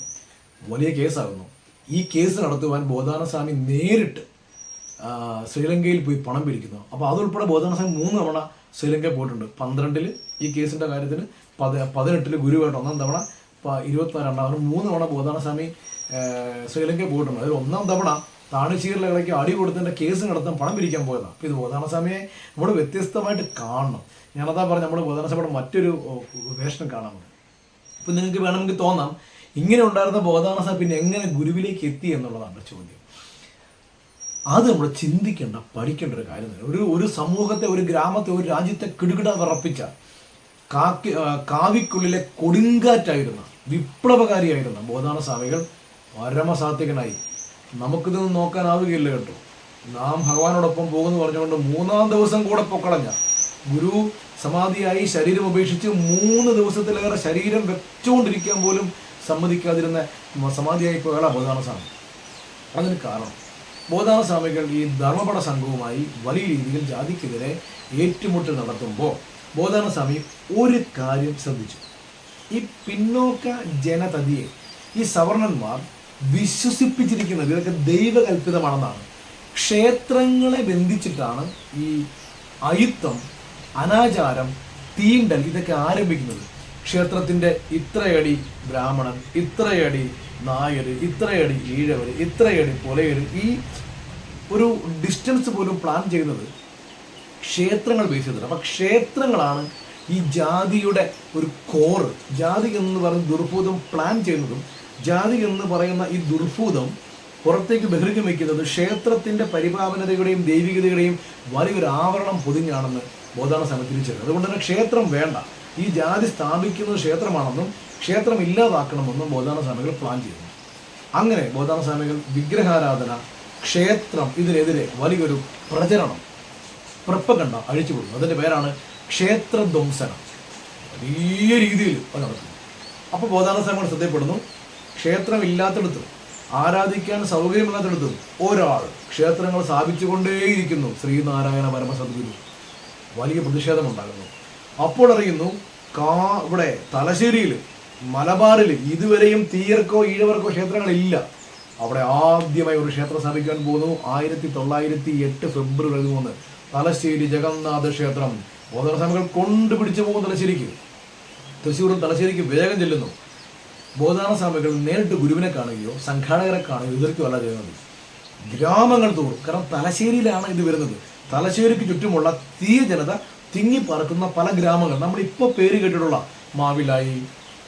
വലിയ കേസാകുന്നു. ഈ കേസ് നടത്തുവാൻ ബോധാന സ്വാമി നേരിട്ട് ശ്രീലങ്കയിൽ പോയി പണം പിരിക്കുന്നു. അപ്പോൾ അതുൾപ്പെടെ ബോധാന സ്വാമി 3 തവണ ശ്രീലങ്കയിൽ പോയിട്ടുണ്ട്. 12 ഈ കേസിൻ്റെ കാര്യത്തിന്, 18 ഗുരുവായിട്ട് 1 തവണ, 22 3 തവണ ബോധാന സ്വാമി ശ്രീലങ്കയിൽ പോയിട്ടുണ്ട്. അതിൽ 1-ാം തവണ താണശ്ശേരിയിലേക്ക് അടി കൊടുത്തതിൻ്റെ കേസ് നടത്താൻ പണം പിരിക്കാൻ പോയതാണ്. അപ്പോൾ ഇത് ബോധാന സ്വാമിയെ നമ്മൾ വ്യത്യസ്തമായിട്ട് കാണണം. ഞാനതാ പറഞ്ഞ് നമ്മൾ ബോധാന സ്വാമിയുടെ മറ്റൊരു വേഷം കാണാൻ പറ്റും. ഇപ്പം നിങ്ങൾക്ക് വേണമെങ്കിൽ തോന്നാം ഇങ്ങനെ ഉണ്ടായിരുന്ന ബോധാന സ്വാമി പിന്നെ എങ്ങനെ ഗുരുവിലേക്ക് എത്തി എന്നുള്ളതാണ് ചോദ്യം. അത് നമ്മൾ ചിന്തിക്കേണ്ട, പഠിക്കേണ്ട ഒരു കാര്യം തന്നെ. ഒരു സമൂഹത്തെ, ഒരു ഗ്രാമത്തെ, ഒരു രാജ്യത്തെ കിടുകിട വിറപ്പിച്ച കാവിക്കുള്ളിലെ കൊടുങ്കാറ്റായിരുന്ന വിപ്ലവകാരിയായിരുന്ന ബോധാന സ്വാമികൾ പരമസാത്വികനായി. നമുക്കിതൊന്നും നോക്കാനാവുകയില്ല കേട്ടോ. നാം ഭഗവാനോടൊപ്പം പോകുമെന്ന് പറഞ്ഞുകൊണ്ട് 3-ാം ദിവസം കൂടെ പൊക്കളഞ്ഞ ഗുരു സമാധിയായി ശരീരം ഉപേക്ഷിച്ച് 3 ദിവസത്തിലേറെ ശരീരം വെച്ചുകൊണ്ടിരിക്കാൻ പോലും സമ്മതിക്കാതിരുന്ന സമാധിയായി പോയാളാ ബോധാന സ്വാമി. അതിന് കാരണം ബോധാന സ്വാമികൾ ഈ ധർമ്മപട സംഘവുമായി വലിയ രീതിയിൽ ജാതിക്കെതിരെ ഏറ്റുമുട്ടൽ നടത്തുമ്പോൾ ബോധാന സ്വാമി ഒരു കാര്യം ശ്രദ്ധിച്ചു. ഈ പിന്നോക്ക ജനതതിയെ ഈ സവർണന്മാർ വിശ്വസിപ്പിച്ചിരിക്കുന്നത് ഇതൊക്കെ ദൈവകൽപിതമാണെന്നാണ്. ക്ഷേത്രങ്ങളെ ബന്ധിച്ചിട്ടാണ് ഈ അയുത്തം, അനാചാരം, തീണ്ടൽ ഇതൊക്കെ ആരംഭിക്കുന്നത്. ക്ഷേത്രത്തിൻ്റെ ഇത്രയടി ബ്രാഹ്മണൻ, ഇത്രയടി നായർ, ഇത്രയടി ഈഴവർ, ഇത്രയടി പുലയർ, ഈ ഒരു ഡിസ്റ്റൻസ് പോലും പ്ലാൻ ചെയ്യുന്നത് ക്ഷേത്രങ്ങൾ ബേസ് ചെയ്തിട്ട്. അപ്പം ക്ഷേത്രങ്ങളാണ് ഈ ജാതിയുടെ ഒരു കോറ്. ജാതി എന്ന് പറയുന്ന ദുർഭൂതം പ്ലാൻ ചെയ്യുന്നതും ജാതി എന്ന് പറയുന്ന ഈ ദുർഭൂതം പുറത്തേക്ക് ബഹിർഗം വയ്ക്കുന്നത് ക്ഷേത്രത്തിൻ്റെ പരിപാവനതയുടെയും ദൈവികതയുടെയും വലിയൊരു ആവരണം പൊതിഞ്ഞാണെന്ന് ബോധാന സ്വാമി തിരിച്ചറിഞ്ഞു. അതുകൊണ്ട് തന്നെ ക്ഷേത്രം വേണ്ട, ഈ ജാതി സ്ഥാപിക്കുന്നത് ക്ഷേത്രമാണെന്നും ക്ഷേത്രം ഇല്ലാതാക്കണമെന്നും ബോധാന സ്വാമികൾ പ്ലാൻ ചെയ്യുന്നു. അങ്ങനെ ബോധാന സ്വാമികൾ വിഗ്രഹാരാധന, ക്ഷേത്രം ഇതിനെതിരെ വലിയൊരു പ്രചരണം, പ്രപ്പകണ്ട അഴിച്ചുവിടുന്നു. അതിൻ്റെ പേരാണ് ക്ഷേത്രധ്വംസനം. വലിയ രീതിയിൽ അത് നടത്തുന്നു. അപ്പോൾ ബോധാന സ്വാമികൾ ശ്രദ്ധപ്പെടുന്നു, ക്ഷേത്രം ഇല്ലാത്തടത്തും ആരാധിക്കാൻ സൗകര്യമില്ലാത്തടത്തും ഒരാൾ ക്ഷേത്രങ്ങൾ സ്ഥാപിച്ചുകൊണ്ടേയിരിക്കുന്നു. ശ്രീനാരായണ പരമസദ്ഗുരു. വലിയ പ്രതിഷേധമുണ്ടാകുന്നു. അപ്പോൾ അറിയുന്നു ഇവിടെ തലശ്ശേരിയിൽ, മലബാറിൽ ഇതുവരെയും തീയർക്കോ ഈഴവർക്കോ ക്ഷേത്രങ്ങളില്ല. അവിടെ ആദ്യമായി ഒരു ക്ഷേത്രം സ്ഥാപിക്കാൻ പോകുന്നു. 1908 ഫെബ്രുവരി 3 തലശ്ശേരി ജഗന്നാഥ ക്ഷേത്രം. ബോധാന സ്വാമികൾ കൊണ്ടുപിടിച്ചു പോകും തലശ്ശേരിക്ക്. തൃശ്ശൂരും തലശ്ശേരിക്ക് വേഗം ചെല്ലുന്നു. ബോധാന സ്വാമികൾ നേരിട്ട് ഗുരുവിനെ കാണുകയോ സംഘാടകരെ കാണുകയോ എതിർക്കുകയോ അല്ല ചെയ്യുന്നത്. ഗ്രാമങ്ങൾ തോറും, കാരണം തലശ്ശേരിയിലാണ് ഇത് വരുന്നത്, തലശ്ശേരിക്ക് ചുറ്റുമുള്ള തീയ ജനത തിങ്ങിപ്പറക്കുന്ന പല ഗ്രാമങ്ങൾ നമ്മളിപ്പോൾ പേര് കേട്ടിട്ടുള്ള മാവിലായി,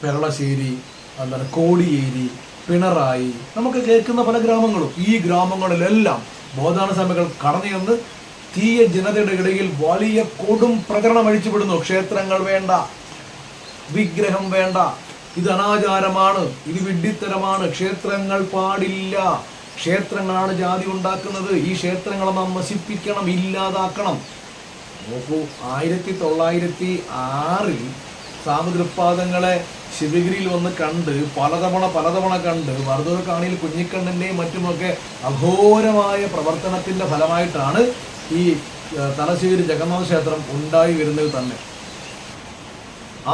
പെരളശ്ശേരി, കോടിയേരി, പിണറായി, നമുക്ക് കേൾക്കുന്ന പല ഗ്രാമങ്ങളും, ഈ ഗ്രാമങ്ങളിലെല്ലാം ബോധാന സ്വാമികൾ കടന്നു ചെന്ന് തീയ ജനതയുടെ ഇടയിൽ വലിയ കൊടും പ്രകടനം അഴിച്ചുവിടുന്നു. ക്ഷേത്രങ്ങൾ വേണ്ട, വിഗ്രഹം വേണ്ട, ഇത് അനാചാരമാണ്, ഇത് വിഡ്ഢിത്തരമാണ്, ക്ഷേത്രങ്ങൾ പാടില്ല, ക്ഷേത്രങ്ങളാണ് ജാതി ഉണ്ടാക്കുന്നത്, ഈ ക്ഷേത്രങ്ങളെ നാം നശിപ്പിക്കണം, ഇല്ലാതാക്കണം. നോക്കൂ, 1906 സാമതൃപ്പാദങ്ങളെ ശിവഗിരിയിൽ വന്ന് കണ്ട് പലതവണ കണ്ട് വറുതൂർ കാണിയിൽ കുഞ്ഞിക്കണ്ണൻ്റെയും മറ്റുമൊക്കെ അഘോരമായ പ്രവർത്തനത്തിൻ്റെ ഫലമായിട്ടാണ് ഈ തലശ്ശേരി ജഗന്നാഥ ക്ഷേത്രം ഉണ്ടായി വരുന്നത് തന്നെ.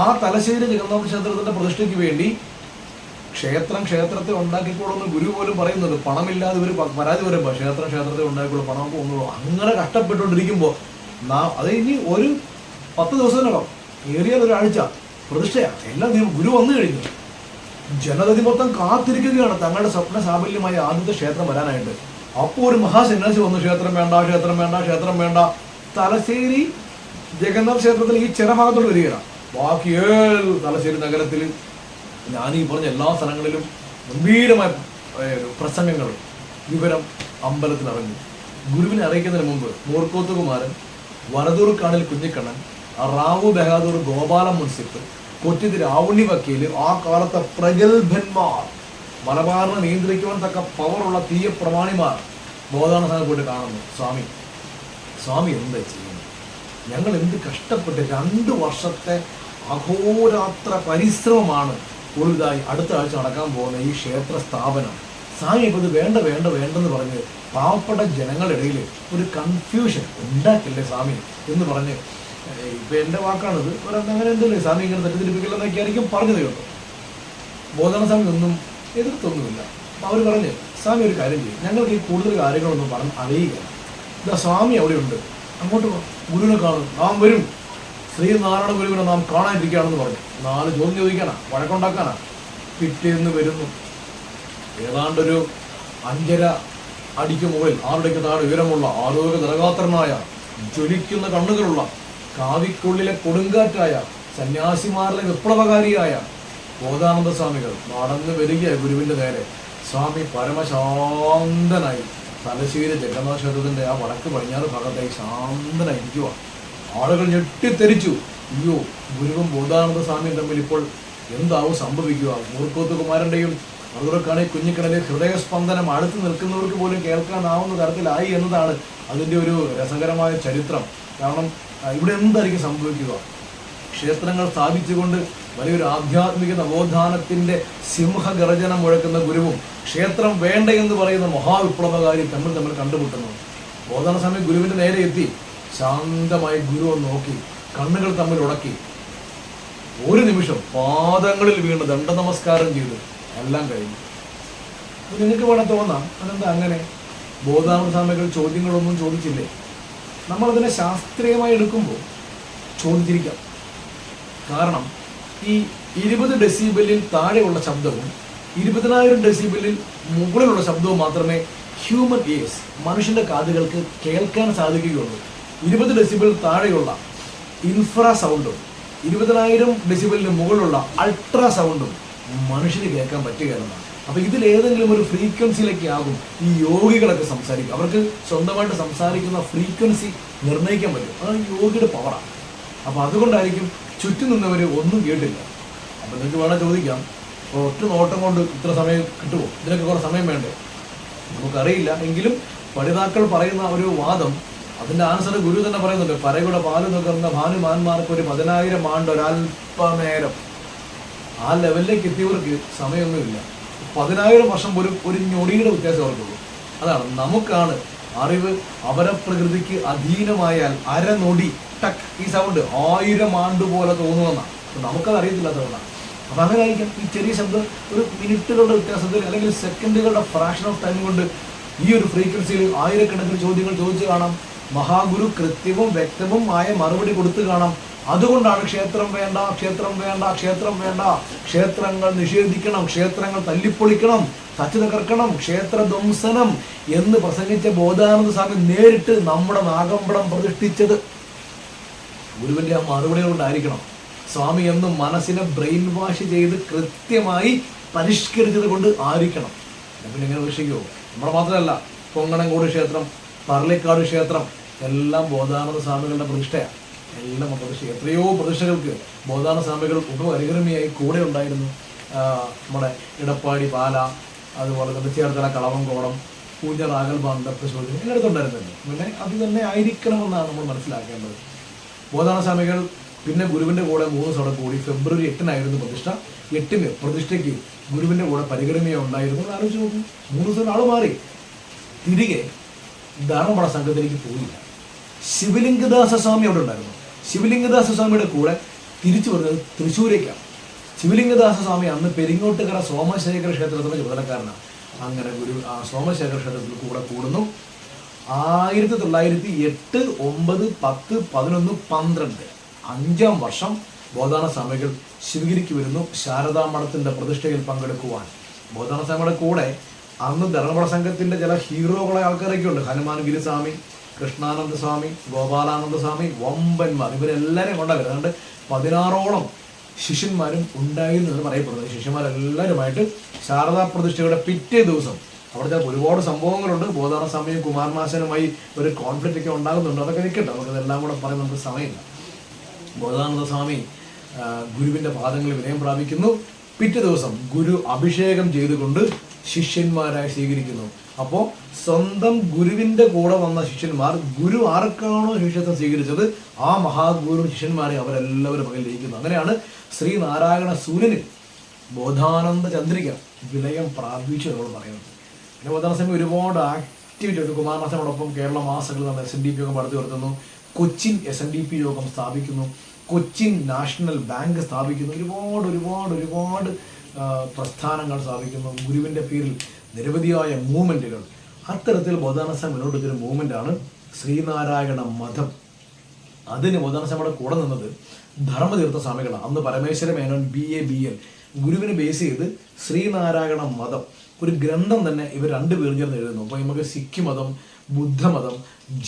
ആ തലശ്ശേരി ജഗന്നാഥ ക്ഷേത്രത്തിന്റെ പ്രതിഷ്ഠയ്ക്ക് വേണ്ടി ക്ഷേത്രത്തെ ഉണ്ടാക്കിക്കോളുന്ന ഗുരു പോലും പറയുന്നുണ്ട്. പണമില്ലാതെ ഇവർ പരാതി വരുമ്പോൾ ക്ഷേത്രത്തെ ഉണ്ടാക്കിക്കോളൂ, പണം പോകുന്നുള്ളൂ. അങ്ങനെ കഷ്ടപ്പെട്ടുകൊണ്ടിരിക്കുമ്പോൾ അത് ഇനി ഒരു 10 ദിവസത്തിനകം, ഏറിയാൽ ഒരാഴ്ച പ്രതിഷ്ഠയാണ്. എല്ലാം ഗുരു വന്നു കഴിഞ്ഞു. ജനതതി മൊത്തം കാത്തിരിക്കുകയാണ് തങ്ങളുടെ സ്വപ്ന സാഫല്യമായ ആദ്യത്തെ ക്ഷേത്രം വരാനായിട്ട്. അപ്പോൾ ഒരു മഹാസന്യാസി വന്നു, ക്ഷേത്രം വേണ്ട. തലശ്ശേരി ജഗന്നാഥ ക്ഷേത്രത്തിൽ ഈ ചിറഭാഗത്തോട് വരികയാണ്. ബാക്കി തലശ്ശേരി നഗരത്തിൽ ഞാനീ പറഞ്ഞ എല്ലാ സ്ഥലങ്ങളിലും ഗംഭീരമായ പ്രസംഗങ്ങൾ, വിവരം അമ്പലത്തിൽ ഇറങ്ങി. ഗുരുവിനെ അറിയിക്കുന്നതിന് മുമ്പ് മൂർക്കോത്ത് കുമാരൻ, വരദൂർ കാണിൽ കുഞ്ഞിക്കണ്ണൻ, റാവു ബഹാദൂർ ഗോപാല മുൻസിഫ്, കൊറ്റിതി രാവുണ്ണി വക്കീല്, ആ കാലത്തെ പ്രഗത്ഭന്മാർ, മലബാറിനെ നിയന്ത്രിക്കുവാൻ തക്ക പവറുള്ള തീയ പ്രമാണിമാർ ബോധാന സ്വാമി പോയിട്ട് കാണുന്നു. സ്വാമി എന്താ ചെയ്യുന്നത്? ഞങ്ങൾ എന്ത് കഷ്ടപ്പെട്ട് 2 വർഷത്തെ അഹോരാത്ര പരിശ്രമമാണ് ഒരിതായി അടുത്ത ആഴ്ച നടക്കാൻ പോകുന്ന ഈ ക്ഷേത്ര സ്ഥാപനം. സ്വാമി ഇപ്പോൾ ഇത് വേണ്ടെന്ന് പറഞ്ഞ് പാവപ്പെട്ട ജനങ്ങളുടെ ഇടയിൽ ഒരു കൺഫ്യൂഷൻ ഉണ്ടാക്കില്ലേ സ്വാമി എന്ന് പറഞ്ഞ്, ഇപ്പം എൻ്റെ വാക്കാണിത്, അങ്ങനെ എന്തല്ലേ സ്വാമി ഇങ്ങനെ തെറ്റിദ്ധരിപ്പിക്കില്ലെന്നൊക്കെ ആയിരിക്കും പറഞ്ഞത് കേട്ടോ. ബോധാന സ്വാമി ഒന്നും എതിർത്തൊന്നുമില്ല. അപ്പം അവർ പറഞ്ഞ്, സ്വാമി ഒരു കാര്യം ചെയ്യും, ഞങ്ങൾക്ക് ഈ കൂടുതൽ കാര്യങ്ങളൊന്നും പറഞ്ഞ് അറിയുക. ഇതാ സ്വാമി അവിടെയുണ്ട്, അങ്ങോട്ട് ഗുരുവിനെ കാണും, നാം വരും, ശ്രീനാരായണ ഗുരുവിനെ നാം കാണാനിരിക്കുകയാണെന്ന് പറഞ്ഞു. 4 ചോദ്യം ചോദിക്കാനാ, വഴക്കുണ്ടാക്കാനാ. പിറ്റേന്ന് വരുന്നു. ഏതാണ്ടൊരു 5.5 അടിക്ക് മുകളിൽ 6 അടിക്ക് താഴെ ഉയരമുള്ള ആരോഗ്യ നിറകാത്രനായ ജ്വലിക്കുന്ന കണ്ണുകളുള്ള കാവിക്കുള്ളിലെ കൊടുങ്കാറ്റായ സന്യാസിമാരിലെ വിപ്ലവകാരിയായ ബോധാനന്ദ സ്വാമികൾ നടന്നു വരിക ഗുരുവിന്റെ നേരെ. സ്വാമി പരമശാന്തനായി തലശ്ശേരി ജഗന്നാഥ ക്ഷേത്രത്തിന്റെ ആ വടക്ക് പടിഞ്ഞാറ് ഭാഗത്തായി ശാന്തനായി ഇരിക്കുക. ആളുകൾ ഞെട്ടിത്തെരിച്ചു. അയ്യോ, ഗുരുവും ബോധാനന്ദ സ്വാമിയും തമ്മിൽ ഇപ്പോൾ എന്താവും സംഭവിക്കുക? മൂർക്കോത്ത് കുമാരന്റെയും അതുകൊണ്ടാണ് കുഞ്ഞിക്കടലെ ഹൃദയസ്പന്ദനം അടുത്ത് നിൽക്കുന്നവർക്ക് പോലും കേൾക്കാനാവുന്ന തരത്തിലായി എന്നതാണ് അതിൻ്റെ ഒരു രസകരമായ ചരിത്രം. കാരണം ഇവിടെ എന്തായിരിക്കും സംഭവിക്കുക? ക്ഷേത്രങ്ങൾ സ്ഥാപിച്ചുകൊണ്ട് വലിയൊരു ആധ്യാത്മിക നവോത്ഥാനത്തിന്റെ സിംഹഗർജനം മുഴക്കുന്ന ഗുരുവും ക്ഷേത്രം വേണ്ട എന്ന് പറയുന്ന മഹാവിപ്ലവകാരി തമ്മിൽ കണ്ടുമുട്ടുന്നു. ബോധാന സ്വാമി ഗുരുവിന്റെ നേരെ എത്തി ശാന്തമായി ഗുരുവെ നോക്കി കണ്ണുകൾ തമ്മിൽ ഉടക്കി ഒരു നിമിഷം പാദങ്ങളിൽ വീണ് ദണ്ഡ നമസ്കാരം ചെയ്തു. എല്ലാം കഴിഞ്ഞു. നിങ്ങൾക്ക് വേണം തോന്നാം അതെന്താ അങ്ങനെ? ബോധാനന്ദ സ്വാമികൾ ചോദ്യങ്ങളൊന്നും ചോദിച്ചില്ലേ? നമ്മളതിനെ ശാസ്ത്രീയമായി എടുക്കുമ്പോൾ ചോദിച്ചിരിക്കാം. കാരണം ഈ 20 ഡെസിബലിൽ താഴെയുള്ള ശബ്ദവും 20,000 ഡെസിബലിൽ മുകളിലുള്ള ശബ്ദവും മാത്രമേ ഹ്യൂമൻ ഇയേഴ്സ്, മനുഷ്യന്റെ കാതുകൾക്ക് കേൾക്കാൻ സാധിക്കുകയുള്ളൂ. 20 ഡെസിബിൾ താഴെയുള്ള ഇൻഫ്രാ സൗണ്ടും 20,000 ഡെസിബലിന് മുകളിലുള്ള അൾട്രാ സൗണ്ടും മനുഷ്യന് കേൾക്കാൻ പറ്റുകയെന്നതാണ്. അപ്പൊ ഇതിലേതെങ്കിലും ഒരു ഫ്രീക്വൻസിയിലേക്ക് ആകും ഈ യോഗികളൊക്കെ സംസാരിക്കും. അവർക്ക് സ്വന്തമായിട്ട് സംസാരിക്കുന്ന ഫ്രീക്വൻസി നിർണ്ണയിക്കാൻ പറ്റും. അതാണ് യോഗിയുടെ പവറാണ്. അപ്പൊ അതുകൊണ്ടായിരിക്കും ചുറ്റും നിന്നവര് ഒന്നും കേട്ടില്ല. അപ്പൊ നിങ്ങൾക്ക് വേണം ചോദിക്കാം, ഒറ്റ നോട്ടം കൊണ്ട് ഇത്ര സമയം കിട്ടുമോ? ഇതിനൊക്കെ കുറെ സമയം വേണ്ടേ? നമുക്കറിയില്ല. എങ്കിലും പഠിതാക്കൾ പറയുന്ന ഒരു വാദം, അതിന്റെ ആൻസർ ഗുരു തന്നെ പറയുന്നുണ്ട്. പരയുടെ പാല് നുകർന്ന ഭാനുമാന്മാർക്ക് ഒരു 10,000 ആണ്ട് ഒരല്പനേരം. ആ ലെവലിലേക്ക് എത്തിയവർക്ക് സമയമൊന്നുമില്ല. 10,000 വർഷം പോലും ഒരു ഞൊടിയുടെ വ്യത്യാസം അവർക്കുള്ളൂ. അതാണ് നമുക്കാണ് അറിവ് അപരപ്രകൃതിക്ക് അധീനമായാൽ അരനൊടി ടക്ക് ഈ സൗണ്ട് 1000 ആണ്ട് പോലെ തോന്നുമെന്നാണ്. നമുക്കത് അറിയത്തില്ലാത്തതുകൊണ്ടാണ്. അപ്പം അങ്ങനെ ആയിരിക്കാം ഈ ചെറിയ ശബ്ദം ഒരു മിനിറ്റുകളുടെ വ്യത്യാസത്തിൽ അല്ലെങ്കിൽ സെക്കൻഡുകളുടെ ഫ്രാക്ഷൻ ഓഫ് ടൈം കൊണ്ട് ഈ ഒരു ഫ്രീക്വൻസിയിൽ ആയിരക്കണക്കിന് ചോദ്യങ്ങൾ ചോദിച്ചു കാണാം. മഹാഗുരു കൃത്യവും വ്യക്തവും ആയ മറുപടി കൊടുത്തു കാണാം. അതുകൊണ്ടാണ് ക്ഷേത്രം വേണ്ട, ക്ഷേത്രങ്ങൾ നിഷേധിക്കണം, ക്ഷേത്രങ്ങൾ തല്ലിപ്പൊളിക്കണം, തച്ചു തകർക്കണം, ക്ഷേത്രധ്വംസനം എന്ന് പ്രസംഗിച്ച ബോധാനന്ദ സ്വാമി നേരിട്ട് നമ്മുടെ നാഗമ്പടം പ്രതിഷ്ഠിച്ചത് ഗുരുവിന്റെ ആ മറുപടി കൊണ്ടായിരിക്കണം. സ്വാമി എന്നും മനസ്സിനെ ബ്രെയിൻ വാഷ് ചെയ്ത് കൃത്യമായി പരിഷ്കരിച്ചത് കൊണ്ട് ആയിരിക്കണം. പിന്നെ എങ്ങനെ ഉപേക്ഷിക്കുമോ? നമ്മളെ മാത്രമല്ല, കൊങ്ങണങ്കോട് ക്ഷേത്രം, പറളിക്കാട് ക്ഷേത്രം എല്ലാം ബോധാനന്ദ സ്വാമികളുടെ പ്രതിഷ്ഠയാണ്. എല്ലാം പ്രതിഷ്ഠ, എത്രയോ പ്രതിഷ്ഠകൾക്ക് ബോധാനന്ദ സ്വാമികൾ ഉപകരികരമിയായി കൂടെ ഉണ്ടായിരുന്നു. നമ്മുടെ ഇടപ്പാടി പാല, അതുപോലെ തന്നെ ചേർത്തല കളവങ്കോടം, പൂജ രാഗൽബാന്ധ പ്രചോദനം എല്ലായിടത്തുണ്ടായിരുന്നല്ലോ. പിന്നെ അത് തന്നെ ആയിരിക്കണമെന്നാണ് നമ്മൾ മനസ്സിലാക്കേണ്ടത്. ബോധാനന്ദ സ്വാമികൾ പിന്നെ ഗുരുവിൻ്റെ കൂടെ 3 ദിവസം കൂടി ഫെബ്രുവരി 8-നായിരുന്നു പ്രതിഷ്ഠ. 8-ന് പ്രതിഷ്ഠയ്ക്ക് ഗുരുവിൻ്റെ കൂടെ പരിഗണനയോ ഉണ്ടായിരുന്നു. ആലോചിച്ച് നോക്കും, 3 ദിവസം ആൾ മാറി. തിരികെ ധർമ്മപട സംഘത്തിലേക്ക് പോയില്ല. ശിവലിംഗദാസ സ്വാമി അവിടെ ഉണ്ടായിരുന്നു. ശിവലിംഗദാസ സ്വാമിയുടെ കൂടെ തിരിച്ചു വരുന്നത് തൃശ്ശൂരേക്കാണ്. ശിവലിംഗദാസ സ്വാമി അന്ന് പെരിങ്ങോട്ടുകര സോമശേഖര ക്ഷേത്രത്തിൻ്റെ ചുമതലക്കാരനാണ്. അങ്ങനെ ഗുരു ആ സോമശേഖര ക്ഷേത്രത്തിൽ കൂടെ കൂടുന്നു. 1908, 9, 10, 11, 12 5-ാം വർഷം ബോധാന സ്വാമികൾ ശിവഗിരിക്ക് വരുന്നു ശാരദാ മഠത്തിന്റെ പ്രതിഷ്ഠയിൽ പങ്കെടുക്കുവാൻ. ബോധാന സ്വാമിയുടെ കൂടെ അന്ന് ധർമ്മപട സംഘത്തിന്റെ ചില ഹീറോകളെ ആൾക്കാരൊക്കെ ഉണ്ട്. ഹനുമാൻഗിരി സ്വാമി, കൃഷ്ണാനന്ദ സ്വാമി, ഗോപാലാനന്ദ സ്വാമി, വമ്പന്മാർ, ഇവരെല്ലാവരെയും കൊണ്ടായിരുന്നു. അതുകൊണ്ട് 16ഓളം ശിഷ്യന്മാരും ഉണ്ടായിരുന്നു എന്ന് പറയപ്പെടുന്നത്. ശിഷ്യന്മാരെല്ലാവരുമായിട്ട് ശാരദാ പ്രതിഷ്ഠയുടെ പിറ്റേ ദിവസം അവിടുത്തെ ഒരുപാട് സംഭവങ്ങളുണ്ട്. ബോധാന സ്വാമിയും കുമാരനാശനുമായി ഒരു കോൺഫ്ലിക്റ്റ് ഒക്കെ ഉണ്ടാകുന്നുണ്ട്. അതൊക്കെ നിൽക്കട്ടെ, നമുക്കതെല്ലാം കൂടെ പറയാൻ നമുക്ക് സമയമില്ല. ബോധാനന്ദ സ്വാമി ഗുരുവിൻ്റെ പാദങ്ങളിൽ വിനയം പ്രാപിക്കുന്നു. പിറ്റേ ദിവസം ഗുരു അഭിഷേകം ചെയ്തുകൊണ്ട് ശിഷ്യന്മാരായി സ്വീകരിക്കുന്നു. അപ്പോൾ സ്വന്തം ഗുരുവിൻ്റെ കൂടെ വന്ന ശിഷ്യന്മാർ ഗുരു ആർക്കാണോ ശിഷ്യത്വം സ്വീകരിച്ചത് ആ മഹാഗുരു ശിഷ്യന്മാരെ അവരെല്ലാവരും പകൽ ലയിക്കുന്നു. അങ്ങനെയാണ് ശ്രീനാരായണ സൂര്യന് ബോധാനന്ദ ചന്ദ്രിക വിലയം പ്രാപിച്ചു നമ്മൾ പറയുന്നത്. പിന്നെ ബോധാനന്ദ സ്വാമി ഒരുപാട് ആക്ടിവിറ്റി ഉണ്ട്. കുമാരനാശനോടൊപ്പം കേരള മാസങ്ങൾ നമ്മൾ SNDP യോഗം പടുത്തു വരുത്തുന്നു. കൊച്ചിൻ SNDP യോഗം സ്ഥാപിക്കുന്നു. കൊച്ചിൻ നാഷണൽ ബാങ്ക് സ്ഥാപിക്കുന്നു. ഒരുപാട് പ്രസ്ഥാനങ്ങൾ സ്ഥാപിക്കുന്നു. ഗുരുവിൻ്റെ പേരിൽ നിരവധിയായ മൂവ്മെൻറ്റുകൾ. അത്തരത്തിൽ ബോധാനന്ദ സ്വാമി മുന്നോട്ടൊരു മൂവ്മെൻ്റാണ് ശ്രീനാരായണ മഠം. അതിന് ബോധാനന്ദ സ്വാമിയുടെ കൂടെ നിന്നത് ധർമ്മതീർത്ഥ സ്വാമികളാണ്. അന്ന് പരമേശ്വര മേനോൻ BA BL ഗുരുവിനെ ബേസ് ചെയ്ത് ശ്രീനാരായണ മതം ഒരു ഗ്രന്ഥം തന്നെ ഇവർ 2 പേരും ചേർന്ന് എഴുതുന്നു. അപ്പോൾ നമുക്ക് സിഖ് മതം, ബുദ്ധമതം,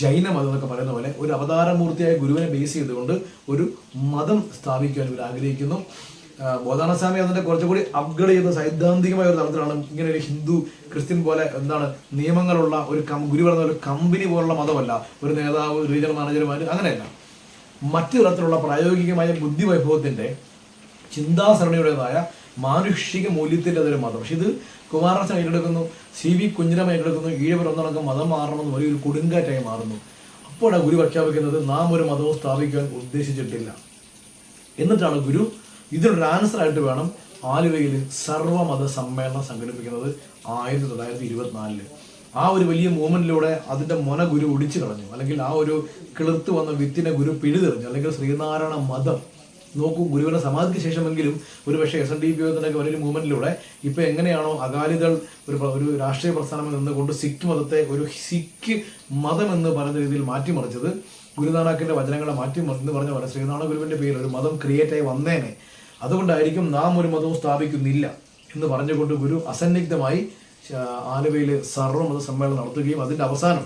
ജൈനമതം എന്നൊക്കെ പറയുന്ന പോലെ ഒരു അവതാരമൂർത്തിയായ ഗുരുവിനെ ബേസ് ചെയ്തുകൊണ്ട് ഒരു മതം സ്ഥാപിക്കാൻ ഇവർ ആഗ്രഹിക്കുന്നു. ബോധാനന്ദ സ്വാമി അതിൻ്റെ കുറച്ചുകൂടി അപ്ഗ്രേഡ് ചെയ്ത സൈദ്ധാന്തികമായ ഒരു തലത്തിലാണ്. ഇങ്ങനെ ഒരു ഹിന്ദു ക്രിസ്ത്യൻ പോലെ നിയമങ്ങളുള്ള ഒരു ഗുരു പറയുന്ന ഒരു കമ്പനി പോലുള്ള മതമല്ല, ഒരു നേതാവ്, റീജിയണൽ മാനേജർമാർ, അങ്ങനെയല്ല. മറ്റു തരത്തിലുള്ള പ്രായോഗികമായ ബുദ്ധിവൈഭവത്തിൻ്റെ ചിന്താസരണിയുടേതായ മാനുഷിക മൂല്യത്തിൻ്റെ അതൊരു മതം. പക്ഷെ ഇത് കുമാരനാശൻ ഏറ്റെടുക്കുന്നു, CV കുഞ്ഞിരാമൻ ഏറ്റെടുക്കുന്നു. ഈഴവർ ഒന്നടങ്കം മതം മാറണമെന്ന് വലിയൊരു കൊടുങ്കാറ്റായി മാറുന്നു. അപ്പോഴാണ് ഗുരു പ്രഖ്യാപിക്കുന്നത് നാം ഒരു മതവും സ്ഥാപിക്കാൻ ഉദ്ദേശിച്ചിട്ടില്ല. എന്നിട്ടാണ് ഗുരു ഇതിനൊരു ആൻസറായിട്ട് വേണം ആലുവയിൽ സർവ്വമത സമ്മേളനം സംഘടിപ്പിക്കുന്നത് 1924. ആ ഒരു വലിയ മൂവ്മെന്റിലൂടെ അതിന്റെ മുന ഗുരു ഒടിച്ചു കളഞ്ഞു, അല്ലെങ്കിൽ ആ ഒരു കിളിർത്ത് വന്ന വിത്തിനെ ഗുരു പിഴുതെറിഞ്ഞു. അല്ലെങ്കിൽ ശ്രീനാരായണ മതം നോക്കൂ, ഗുരുവിന്റെ സമാധിക്ക് ശേഷമെങ്കിലും ഒരു പക്ഷേ SNDP യോഗത്തിനൊക്കെ വലിയൊരു മൂവ്മെന്റിലൂടെ ഇപ്പൊ എങ്ങനെയാണോ അകാലിദൾ ഒരു രാഷ്ട്രീയ പ്രസ്ഥാനം നിന്നുകൊണ്ട് സിഖ് മതത്തെ ഒരു സിഖ് മതം എന്ന് പറയുന്ന രീതിയിൽ മാറ്റിമറിച്ചത്, ഗുരുനാനാക്കിന്റെ വചനങ്ങളെ എന്ന് പറഞ്ഞ പോലെ ശ്രീനാരായണ ഗുരുവിന്റെ പേരിൽ ഒരു മതം ക്രിയേറ്റ് ആയി വന്നേനെ. അതുകൊണ്ടായിരിക്കും നാം ഒരു മതവും സ്ഥാപിക്കുന്നില്ല എന്ന് പറഞ്ഞുകൊണ്ട് ഗുരു അസന്നിഗ്ധമായി ആലുവയിൽ സർവ്വമത സമ്മേളനം നടത്തുകയും അതിന്റെ അവസാനം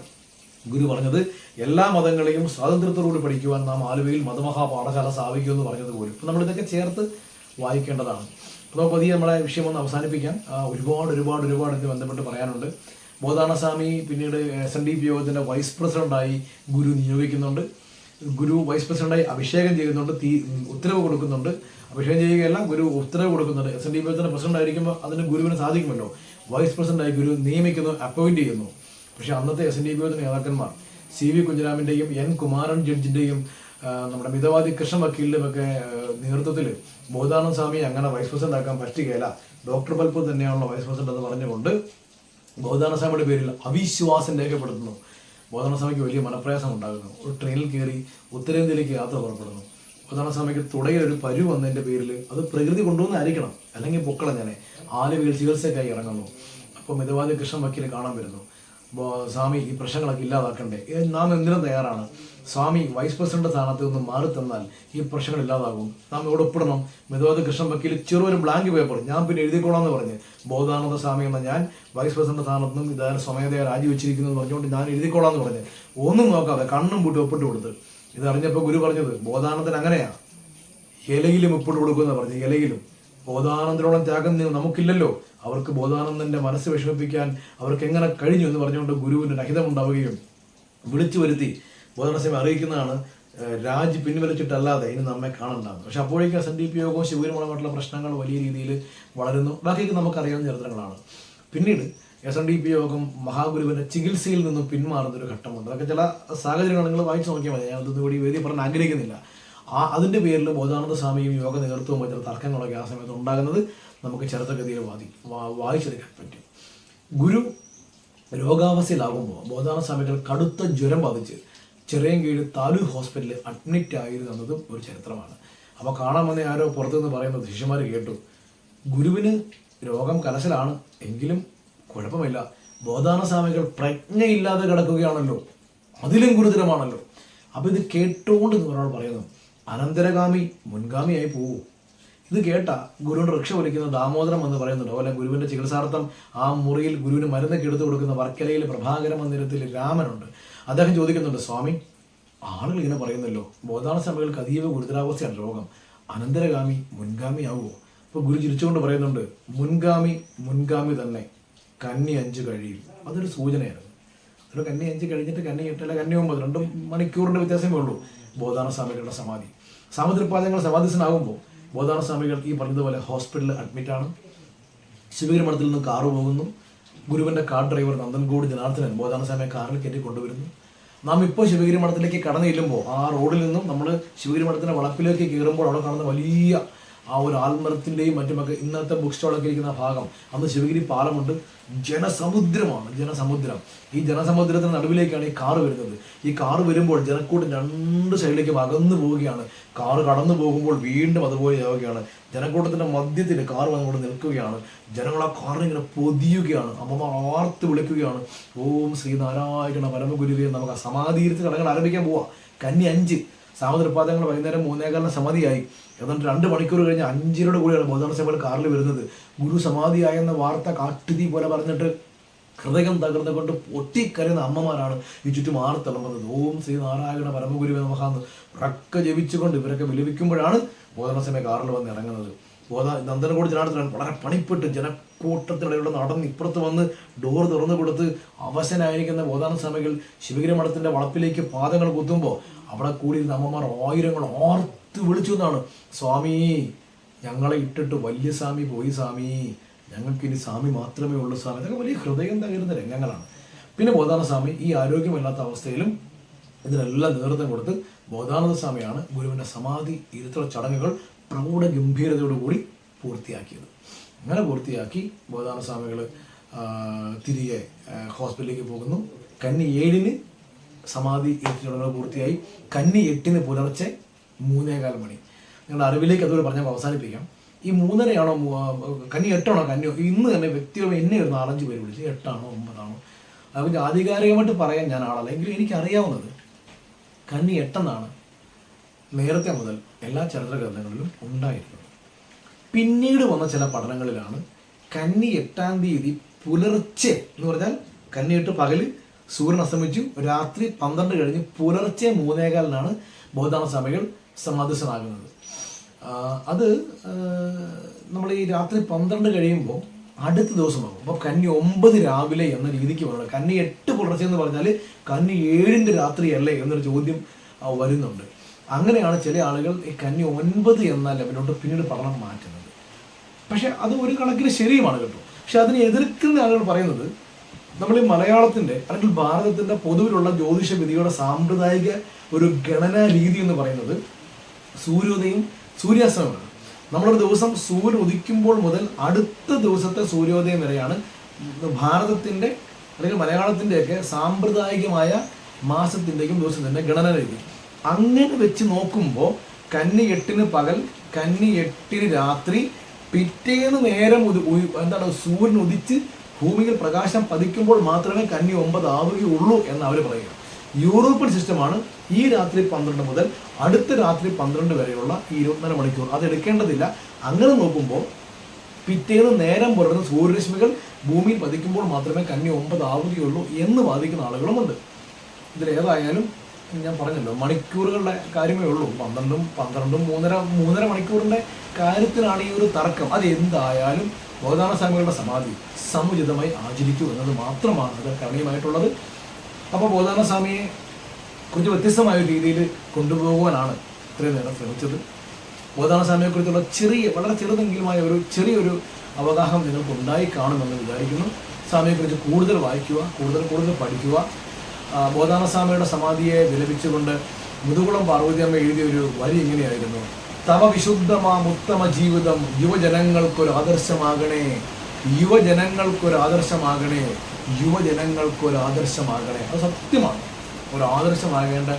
ഗുരു പറഞ്ഞത് എല്ലാ മതങ്ങളെയും സ്വാതന്ത്ര്യത്തോടുകൂടി പഠിക്കുവാൻ നാം ആലുവയിൽ മതമഹാപാഠശാല സ്ഥാപിക്കുമെന്ന് പറഞ്ഞത് പോലും. അപ്പം നമ്മളിതൊക്കെ ചേർത്ത് വായിക്കേണ്ടതാണ്. അപ്പോൾ പതിയെ നമ്മളെ വിഷയം ഒന്ന് അവസാനിപ്പിക്കാം. ഒരുപാട് ഇത് ബന്ധപ്പെട്ട് പറയാനുണ്ട്. ബോധാനന്ദ സ്വാമി പിന്നീട് SNDP യോഗത്തിൻ്റെ വൈസ് പ്രസിഡന്റായി ഗുരു നിയോഗിക്കുന്നുണ്ട്. ഗുരു വൈസ് പ്രസിഡന്റായി അഭിഷേകം ചെയ്യുന്നുണ്ട്, ഉത്തരവ് കൊടുക്കുന്നുണ്ട്. അഭിഷേകം ചെയ്യുകയല്ല, ഗുരു ഉത്തരവ് കൊടുക്കുന്നുണ്ട്. SNDP യോഗത്തിൻ്റെ പ്രസിഡന്റ് ആയിരിക്കുമ്പോൾ അതിന് ഗുരുവിന് സാധിക്കുമല്ലോ. വൈസ് പ്രസിഡന്റായി ഗുരു നിയമിക്കുന്നു, അപ്പോയിന്റ് ചെയ്യുന്നു. പക്ഷേ അന്നത്തെ SNDP യോഗത്തിൻ്റെ നേതാക്കന്മാർ CV കുഞ്ഞിരാമൻ്റെയും N കുമാരൻ ജഡ്ജിൻ്റെയും നമ്മുടെ മിതവാദി കൃഷ്ണ വക്കീലിൻ്റെയും ഒക്കെ നേതൃത്വത്തിൽ ബോധാനന്ദ സ്വാമി അങ്ങനെ വൈസ് പ്രസിഡന്റ് ആക്കാൻ പറ്റുകയില്ല, ഡോക്ടർ ബൽപൂർ തന്നെയാണല്ലോ വൈസ് പ്രസിഡന്റ് എന്ന് പറഞ്ഞുകൊണ്ട് ബോധാനന്ദ സ്വാമിയുടെ പേരിൽ അവിശ്വാസം രേഖപ്പെടുത്തുന്നു. ബോധാനന്ദ സ്വാമിക്ക് വലിയ മനപ്രയാസം ഉണ്ടാകുന്നു. ഒരു ട്രെയിനിൽ കയറി ഉത്തരേന്ത്യയിലേക്ക് യാത്ര പുറപ്പെടുന്നു. ബോധാനന്ദ സ്വാമിക്ക് തുടയിൽ ഒരു പരു വന്നതിൻ്റെ പേരിൽ അത് പ്രകൃതി കൊണ്ടുവന്നായിരിക്കണം, അല്ലെങ്കിൽ പൊക്കള ഞാൻ ആലുവയിൽ ചികിത്സയ്ക്കായി ഇറങ്ങുന്നു. അപ്പോൾ മിതവാദി കൃഷ്ണ വക്കീൽ കാണാൻ വരുന്നു. സ്വാമി ഈ പ്രശ്നങ്ങളൊക്കെ ഇല്ലാതാക്കണ്ടേ, നാം എന്തിനും തയ്യാറാണ്, സ്വാമി വൈസ് പ്രസിഡന്റ് സ്ഥാനത്ത് നിന്ന് മാറി തന്നാൽ ഈ പ്രശ്നങ്ങൾ ഇല്ലാതാകും, നാം ഇവിടെ ഒപ്പിടണം. മിതവാദി കൃഷ്ണ വക്കീൽ ചെറുതൊരു ബ്ലാങ്ക് പേപ്പർ ഞാൻ പിന്നെ എഴുതിക്കോളാം എന്ന് പറഞ്ഞ് ബോധാനന്ദ സ്വാമി എന്ന ഞാൻ വൈസ് പ്രസിഡന്റ് സ്ഥാനത്ത് നിന്നും ഇതായാലും സ്വമേധയാ രാജിവെച്ചിരിക്കുന്നു എന്ന് പറഞ്ഞുകൊണ്ട് ഞാൻ എഴുതിക്കോളാം എന്ന് പറഞ്ഞ് ഒന്നും നോക്കാതെ കണ്ണും പൂട്ടി ഒപ്പിട്ട് കൊടുത്ത്. ഇതറിഞ്ഞപ്പോൾ ഗുരു പറഞ്ഞത് ബോധാനന്ദൻ അങ്ങനെയാ, ഇലയിലും ഒപ്പിട്ട് കൊടുക്കുമെന്ന് പറഞ്ഞ് ഇലയിലും ബോധാനന്ദനോളം ത്യാഗം നമുക്കില്ലല്ലോ, അവർക്ക് ബോധാനന്ദന്റെ മനസ്സ് വിഷമിപ്പിക്കാൻ അവർക്ക് എങ്ങനെ കഴിഞ്ഞു എന്ന് പറഞ്ഞുകൊണ്ട് ഗുരുവിന് രഹിതമുണ്ടാവുകയും വിളിച്ചു വരുത്തി ബോധാനന്ദസ്വാമി അറിയിക്കുന്നതാണ്, രാജ് പിൻവലിച്ചിട്ടല്ലാതെ ഇനി നമ്മെ കാണണ്ടാന്ന്. പക്ഷെ അപ്പോഴേക്കും SNDP യോഗവും ശിവഗിരിമഠമായിട്ടുള്ള പ്രശ്നങ്ങൾ വലിയ രീതിയിൽ വളരുന്നു. ബാക്കിയൊക്കെ നമുക്കറിയാവുന്ന ചരിത്രങ്ങളാണ്. പിന്നീട് SNDP യോഗം മഹാഗുരുവിന്റെ ചികിത്സയിൽ നിന്നും പിന്മാറുന്നൊരു ഘട്ടമുണ്ട്. അതൊക്കെ ചില സാഹചര്യങ്ങൾ നിങ്ങൾ വായിച്ചു നോക്കിയാൽ മതി, ഞാനതൊന്നും കൂടി വേദി പറഞ്ഞ് ആഗ്രഹിക്കുന്നില്ല. അതിന്റെ പേരിൽ ബോധാനന്ദ സ്വാമിയും യോഗ നേതൃത്വവും ചില തർക്കങ്ങളൊക്കെ ആ സമയത്ത് ഉണ്ടാകുന്നത് നമുക്ക് ചരിത്രഗതിയിൽ വായിച്ചെടുക്കാൻ പറ്റും. ഗുരു രോഗാവസ്ഥയിലാകുമ്പോൾ ബോധാനന്ദ സ്വാമികൾ കടുത്ത ജ്വരം ബാധിച്ച് ചിറയൻകീഴ് താലൂക്ക് ഹോസ്പിറ്റലിൽ അഡ്മിറ്റ് ആയിരുന്നു എന്നതും ഒരു ചരിത്രമാണ്. അപ്പോൾ കാണാൻ വന്ന ആരോ പുറത്തുനിന്ന് പറയുന്നത് ശിഷ്യന്മാർ കേട്ടു, ഗുരുവിന് രോഗം കലശലാണ്, എങ്കിലും കുഴപ്പമില്ല, ബോധാനന്ദ സ്വാമികൾ പ്രജ്ഞയില്ലാതെ കിടക്കുകയാണല്ലോ, അതിലും ഗുരുതരമാണല്ലോ. അപ്പോൾ ഇത് കേട്ടുകൊണ്ട് ഒരാൾ പറയുന്നു, അനന്തരഗാമി മുൻഗാമിയായി പോവൂ. ഇത് കേട്ട ഗുരുവിൻ്റെ രക്ഷ വലിക്കുന്ന ദാമോദരം എന്ന് പറയുന്നുണ്ട്. അതുപോലെ ഗുരുവിൻ്റെ ചികിത്സാർത്ഥം ആ മുറിയിൽ ഗുരുവിന് മരുന്നൊക്കെ എടുത്തു കൊടുക്കുന്ന വർക്കലയിൽ പ്രഭാകര മന്ദിരത്തിൽ രാമനുണ്ട്. അദ്ദേഹം ചോദിക്കുന്നുണ്ട്, സ്വാമി, ആളുകൾ ഇങ്ങനെ പറയുന്നല്ലോ, ബോധാനന്ദ സ്വാമികൾക്ക് അതീവ ഗുരുതരാവസ്ഥയാണ് രോഗം, അനന്തരഗാമി മുൻഗാമി ആവുമോ? അപ്പോൾ ഗുരു ചിരിച്ചുകൊണ്ട് പറയുന്നുണ്ട്, മുൻഗാമി തന്നെ, കന്നി 5 കഴിയും. അതൊരു സൂചനയാണ്. ഒരു കന്നി 5 കഴിഞ്ഞിട്ട് കന്നി 8 അല്ല കന്നി 9, 2 മണിക്കൂറിൻ്റെ വ്യത്യാസമേ ഉള്ളൂ ബോധാനന്ദ സ്വാമികളുടെ സമാധി. സാമുദ്രികപാദങ്ങൾ സമാധിസ്ഥനാകുമ്പോൾ ബോധാനന്ദ സ്വാമികൾ ഈ പറഞ്ഞതുപോലെ ഹോസ്പിറ്റലിൽ അഡ്മിറ്റാണ്. ശിവഗിരി മഠത്തിൽ നിന്ന് കാറ് പോകുന്നു. ഗുരുവിൻ്റെ കാർ ഡ്രൈവർ നന്ദൻകോട് ജനാർദ്ദനൻ ബോധാനന്ദ സ്വാമിയെ കാറിൽ കയറ്റി കൊണ്ടുവരുന്നു. നാം ഇപ്പോൾ ശിവഗിരി മഠത്തിലേക്ക് കടന്നു ചെല്ലുമ്പോൾ ആ റോഡിൽ നിന്നും നമ്മൾ ശിവഗിരി മഠത്തിൻ്റെ വളപ്പിലേക്ക് കയറുമ്പോൾ അവിടെ കാണുന്ന വലിയ ആ ഒരു ആൽമരത്തിൻ്റെയും മറ്റുമൊക്കെ ഇന്നത്തെ ബുക്ക് സ്റ്റോളൊക്കെ ഇരിക്കുന്ന ഭാഗം, അന്ന് ശിവഗിരി പാലമുണ്ട്, ജനസമുദ്രമാണ്, ജനസമുദ്രം. ഈ ജനസമുദ്രത്തിന് നടുവിലേക്കാണ് ഈ കാറ് വരുന്നത്. ഈ കാറ് വരുമ്പോൾ ജനക്കൂട്ടം 2 സൈഡിലേക്ക് അകന്നു പോവുകയാണ്. കാറ് കടന്നു പോകുമ്പോൾ വീണ്ടും അതുപോലെ ആവുകയാണ്. ജനക്കൂട്ടത്തിൻ്റെ മധ്യത്തിൽ കാറ് വന്നുകൊണ്ട് നിൽക്കുകയാണ്. ജനങ്ങൾ ആ കാറിനെ ഇങ്ങനെ പൊതിയുകയാണ്. അമ്മമാർ ആർത്ത് വിളിക്കുകയാണ്, ഓം ശ്രീനാരായണ പരമഗുരുവേ നമുക്ക് ആ സമാധിയിരുത്തി കടകൾ ആരംഭിക്കാൻ പോവാ. കന്നി 5 സാമൂതിരിപ്പാദങ്ങൾ വൈകുന്നേരം 3:15 സമാധിയായി. എന്നിട്ട് 2 മണിക്കൂർ കഴിഞ്ഞ് 5:00 കൂടിയാണ് ബോധാനന്ദ സ്വാമികൾ കാറിൽ വരുന്നത്. ഗുരു സമാധിയായെന്ന വാർത്ത കാട്ടുതീ പോലെ പറഞ്ഞിട്ട് ഹൃദയം തകർന്നുകൊണ്ട് പൊട്ടിക്കരയുന്ന അമ്മമാരാണ് ഈ ചുറ്റും ആർത്തിളമ്പുന്നത്. ഓം ശ്രീനാരായണ പരമഗുരുവേ നമഃന്ന് ഉറക്കെ ജപിച്ചുകൊണ്ട് ഇവരൊക്കെ വിലപിക്കുമ്പോഴാണ് ബോധാനന്ദ സ്വാമി കാറിൽ വന്ന് ഇറങ്ങുന്നത്. നന്ദനകോട് ജനാർദ്ദനൻ വളരെ പണിപ്പെട്ട് ജനക്കൂട്ടത്തിനിടയിലൂടെ നടന്ന് ഇപ്പുറത്ത് വന്ന് ഡോർ തുറന്നു കൊടുത്ത് അവശനായിരിക്കുന്ന ബോധാനന്ദ സ്വാമികൾ ശിവഗിരി മഠത്തിൻ്റെ വളപ്പിലേക്ക് പാദങ്ങൾ കുത്തുമ്പോൾ അവിടെ കൂടിയിരുന്ന അമ്മമാർ ആയിരങ്ങൾ ആർത്ത് വിളിച്ചു എന്നാണ്, സ്വാമി, ഞങ്ങളെ ഇട്ടിട്ട് വലിയ സ്വാമി പോയി സ്വാമി, ഞങ്ങൾക്കിനി സ്വാമി മാത്രമേ ഉള്ളൂ സ്വാമി. ഇതൊക്കെ വലിയ ഹൃദയം തകരുന്ന രംഗങ്ങളാണ്. പിന്നെ ബോധാനന്ദ സ്വാമി ഈ ആരോഗ്യമില്ലാത്ത അവസ്ഥയിലും ഇതിനെല്ലാം നേതൃത്വം കൊടുത്ത് ബോധാനന്ദ സ്വാമിയാണ് ഗുരുവിൻ്റെ സമാധി ഇരുത്തുള്ള ചടങ്ങുകൾ പ്രൗഢ ഗംഭീരതയോടുകൂടി പൂർത്തിയാക്കിയത്. അങ്ങനെ പൂർത്തിയാക്കി ബോധാനന്ദ സ്വാമികൾ തിരികെ ഹോസ്പിറ്റലിലേക്ക് പോകുന്നു. കന്നി 7 സമാധി ഇരുത്തി ചടങ്ങുകൾ പൂർത്തിയായി. കന്നി 8 പുലർച്ചെ 3:15 മണി. നിങ്ങളുടെ അറിവിലേക്ക് അതുപോലെ പറഞ്ഞാൽ അവസാനിപ്പിക്കാം. ഈ 3:30 കന്നി 8 കന്യോ? ഇന്ന് തന്നെ വ്യക്തികൾ എന്നെ ഒരു 4-5 പേര് വിളിച്ച് 8 9 അത് ആധികാരികമായിട്ട് പറയാൻ ഞാൻ ആളല്ല, എങ്കിലും എനിക്കറിയാവുന്നത് കന്നി 8 നേരത്തെ മുതൽ എല്ലാ ചരിത്ര ഗ്രന്ഥങ്ങളിലും ഉണ്ടായിരുന്നത്. പിന്നീട് വന്ന ചില പഠനങ്ങളിലാണ് കന്നി 8-ാം തീയതി പുലർച്ചെ എന്ന് പറഞ്ഞാൽ കന്നി 8 പകല് സൂര്യൻ അസ്തമിച്ചു, രാത്രി 12 കഴിഞ്ഞ് പുലർച്ചെ 3:15 ബോധാനന്ദ സ്വാമികൾ സമാധിസ്ഥനാകുന്നത്. അത് നമ്മൾ ഈ രാത്രി 12 കഴിയുമ്പോൾ അടുത്ത ദിവസമാകും. അപ്പോൾ കന്നി 9 രാവിലെ എന്ന രീതിക്ക് പറയുന്നത്. കന്നി 8 പുലർച്ചെ എന്ന് പറഞ്ഞാൽ കന്നി 7 രാത്രിയല്ലേ എന്നൊരു ചോദ്യം വരുന്നുണ്ട്. അങ്ങനെയാണ് ചില ആളുകൾ ഈ കന്നി 9 എന്ന ലെവലിലോട്ട് പിന്നീട് പഠനം മാറ്റുന്നത്. പക്ഷെ അത് ഒരു കണക്കിന് ശരിയുമാണ് കേട്ടോ. പക്ഷെ അതിനെ എതിർക്കുന്ന ആളുകൾ പറയുന്നത് നമ്മൾ ഈ മലയാളത്തിൻ്റെ അല്ലെങ്കിൽ ഭാരതത്തിൻ്റെ പൊതുവിലുള്ള ജ്യോതിഷ വിധിയുടെ സാമ്പ്രദായിക ഒരു ഗണനാ രീതി എന്ന് പറയുന്നത് സൂര്യോദയം സൂര്യാസ്തമയമാണ്. നമ്മളൊരു ദിവസം സൂര്യൻ ഉദിക്കുമ്പോൾ മുതൽ അടുത്ത ദിവസത്തെ സൂര്യോദയം വരെയാണ് ഭാരതത്തിൻ്റെ അല്ലെങ്കിൽ മലയാളത്തിൻ്റെയൊക്കെ സാമ്പ്രദായികമായ മാസത്തിൻ്റെയും ദിവസത്തിൻ്റെ ഗണന രീതി. അങ്ങനെ വെച്ച് നോക്കുമ്പോൾ കന്നി 8 പകൽ, കന്നി 8 രാത്രി, പിറ്റേന്ന് നേരം സൂര്യൻ ഉദിച്ച് ഭൂമിയിൽ പ്രകാശം പതിക്കുമ്പോൾ മാത്രമേ കന്നി 9 ആവുകയുള്ളൂ എന്ന് അവർ പറയുക. യൂറോപ്യൻ സിസ്റ്റമാണ് ഈ രാത്രി 12 മുതൽ അടുത്ത രാത്രി 12 വരെയുള്ള ഈ 24 മണിക്കൂർ. അത് എടുക്കേണ്ടതില്ല. അങ്ങനെ നോക്കുമ്പോൾ പിറ്റേന്ന് നേരം പുലർന്ന സൂര്യരശ്മികൾ ഭൂമിയിൽ പതിക്കുമ്പോൾ മാത്രമേ കന്നി 9 ആവുകയുള്ളൂ എന്ന് വാദിക്കുന്ന ആളുകളുമുണ്ട്. ഇതിലേതായാലും ഞാൻ പറഞ്ഞല്ലോ മണിക്കൂറുകളുടെ കാര്യമേ ഉള്ളൂ. 12 മൂന്നര മണിക്കൂറിൻ്റെ കാര്യത്തിലാണ് ഈ ഒരു തർക്കം. അത് എന്തായാലും ബോധാന സ്വാമികളുടെ സമാധി സമുചിതമായി ആചരിക്കൂ എന്നത് മാത്രമാണ് അത് കരണീയമായിട്ടുള്ളത്. അപ്പോൾ ബോധാന സ്വാമിയെ കുറച്ച് വ്യത്യസ്തമായ രീതിയിൽ കൊണ്ടുപോകുവാനാണ് ഇത്രയും നേരം ശ്രമിച്ചത്. ബോധാന സ്വാമിയെക്കുറിച്ചുള്ള വളരെ ചെറുതെങ്കിലുമായ ചെറിയൊരു അവഗാഹം നിങ്ങൾക്ക് ഉണ്ടായി കാണുമെന്ന് വിചാരിക്കുന്നു. സ്വാമിയെക്കുറിച്ച് കൂടുതൽ വായിക്കുക, കൂടുതൽ പഠിക്കുക. ബോധാന സ്വാമിയുടെ സമാധിയെ വിലപിച്ചുകൊണ്ട് മുതുകുളം പാർവതിയമ്മ എഴുതിയ ഒരു വരി ഇങ്ങനെയായിരുന്നു: തവ വിശുദ്ധമാമുത്തമ ജീവിതം യുവജനങ്ങൾക്കൊരു ആദർശമാകണേ, യുവജനങ്ങൾക്കൊരു ആദർശമാകണേ, യുവജനങ്ങൾക്കൊരു ആദർശമാകണേ. അത് സത്യമാണ്. ഒരു ആദർശമാകേണ്ട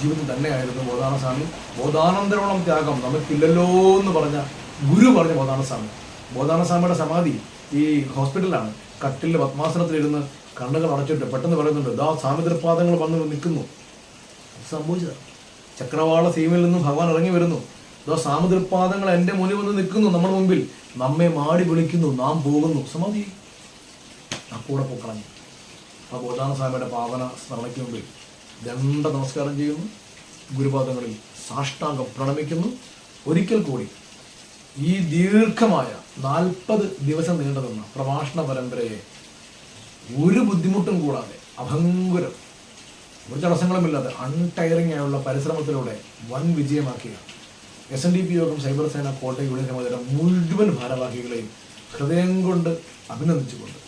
ജീവിതം തന്നെയായിരുന്നു ബോധാന സ്വാമി. ബോധാനന്തരോളം ത്യാഗം നമുക്കില്ലല്ലോ എന്ന് പറഞ്ഞ ഗുരു പറഞ്ഞ ബോധാന സ്വാമിയുടെ സമാധി ഈ ഹോസ്പിറ്റലിലാണ്. കട്ടിലിൽ പത്മാസനത്തിലിരുന്ന് കണ്ണുകൾ അടച്ചിട്ട് പെട്ടെന്ന് പറയുന്നുണ്ട്, ദാ സ്വാമിതൃപാദങ്ങൾ വന്ന് നിൽക്കുന്നു. സംഭവിച്ചത് ചക്രവാള സീമയിൽ നിന്നും ഭഗവാൻ ഇറങ്ങി വരുന്നു. ദാ സ്വാമിതൃപാദങ്ങൾ എൻ്റെ മുന്നിൽ വന്ന് നിൽക്കുന്നു, നമ്മുടെ മുമ്പിൽ നമ്മെ മാടി വിളിക്കുന്നു, നാം പോകുന്നു. സമാധി ആ കൂടെ പൊക്കളഞ്ഞു. ആ ബോധാന സ്വാമിയുടെ പാവന സ്മരണയ്ക്ക് മുമ്പിൽ ദണ്ഡ നമസ്കാരം ചെയ്യുന്നു, ഗുരുപാദങ്ങളിൽ സാഷ്ടാംഗം പ്രണമിക്കുന്നു. ഒരിക്കൽ കൂടി ഈ ദീർഘമായ 40 ദിവസം നീണ്ടുനിന്ന പ്രഭാഷണ പരമ്പരയെ ഒരു ബുദ്ധിമുട്ടും കൂടാതെ അഭംഗുരം, ഒരു തടസ്സങ്ങളുമില്ലാതെ അൺടയറിംഗ് ആയുള്ള പരിശ്രമത്തിലൂടെ വൻ വിജയമാക്കിയ SNDP യോഗം സൈബർ സേന കോട്ടയം യൂണിയൻ സമിതിയുടെ മുഴുവൻ ഭാരവാഹികളെയും ഹൃദയം കൊണ്ട് അഭിനന്ദിച്ചുകൊണ്ട്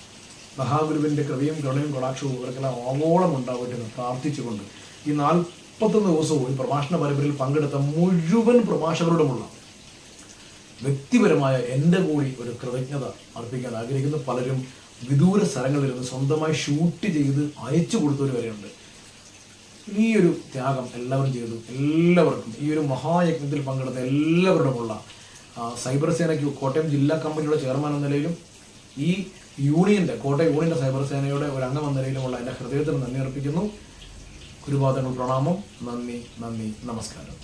മഹാഗുരുവിൻ്റെ കൃപയും കരുണയും കടാക്ഷവും ഇവർക്കെല്ലാം ആവോളം ഉണ്ടാവട്ടെ എന്ന് പ്രാർത്ഥിച്ചുകൊണ്ട് ഈ 41 ദിവസവും ഈ പ്രഭാഷണ പരമ്പരയിൽ പങ്കെടുത്ത മുഴുവൻ പ്രഭാഷകരോടുമുള്ള വ്യക്തിപരമായ എൻ്റെ കൂടി ഒരു കൃതജ്ഞത അർപ്പിക്കാൻ ആഗ്രഹിക്കുന്നു. പലരും വിദൂര സ്ഥലങ്ങളിൽ നിന്ന് സ്വന്തമായി ഷൂട്ട് ചെയ്ത് അയച്ചു കൊടുത്തവർ വരെയുണ്ട്. ഈ ഒരു ത്യാഗം എല്ലാവരും ചെയ്തു. എല്ലാവർക്കും ഈ ഒരു മഹായജ്ഞത്തിൽ പങ്കെടുത്ത എല്ലാവരോടുമുള്ള സൈബർ സേനയ്ക്ക് കോട്ടയം ജില്ലാ കമ്മിറ്റിയുടെ ചെയർമാൻ എന്ന നിലയിലും ഈ കോട്ടയം യൂണിയൻ്റെ സൈബർ സേനയുടെ ഒരു അംഗം എന്ന നിലയിലുമുള്ള എൻ്റെ ഹൃദയത്തിന് നന്ദി അർപ്പിക്കുന്നു. ഗുരുപാദങ്ങൾ പ്രണാമം. നന്ദി, നമസ്കാരം.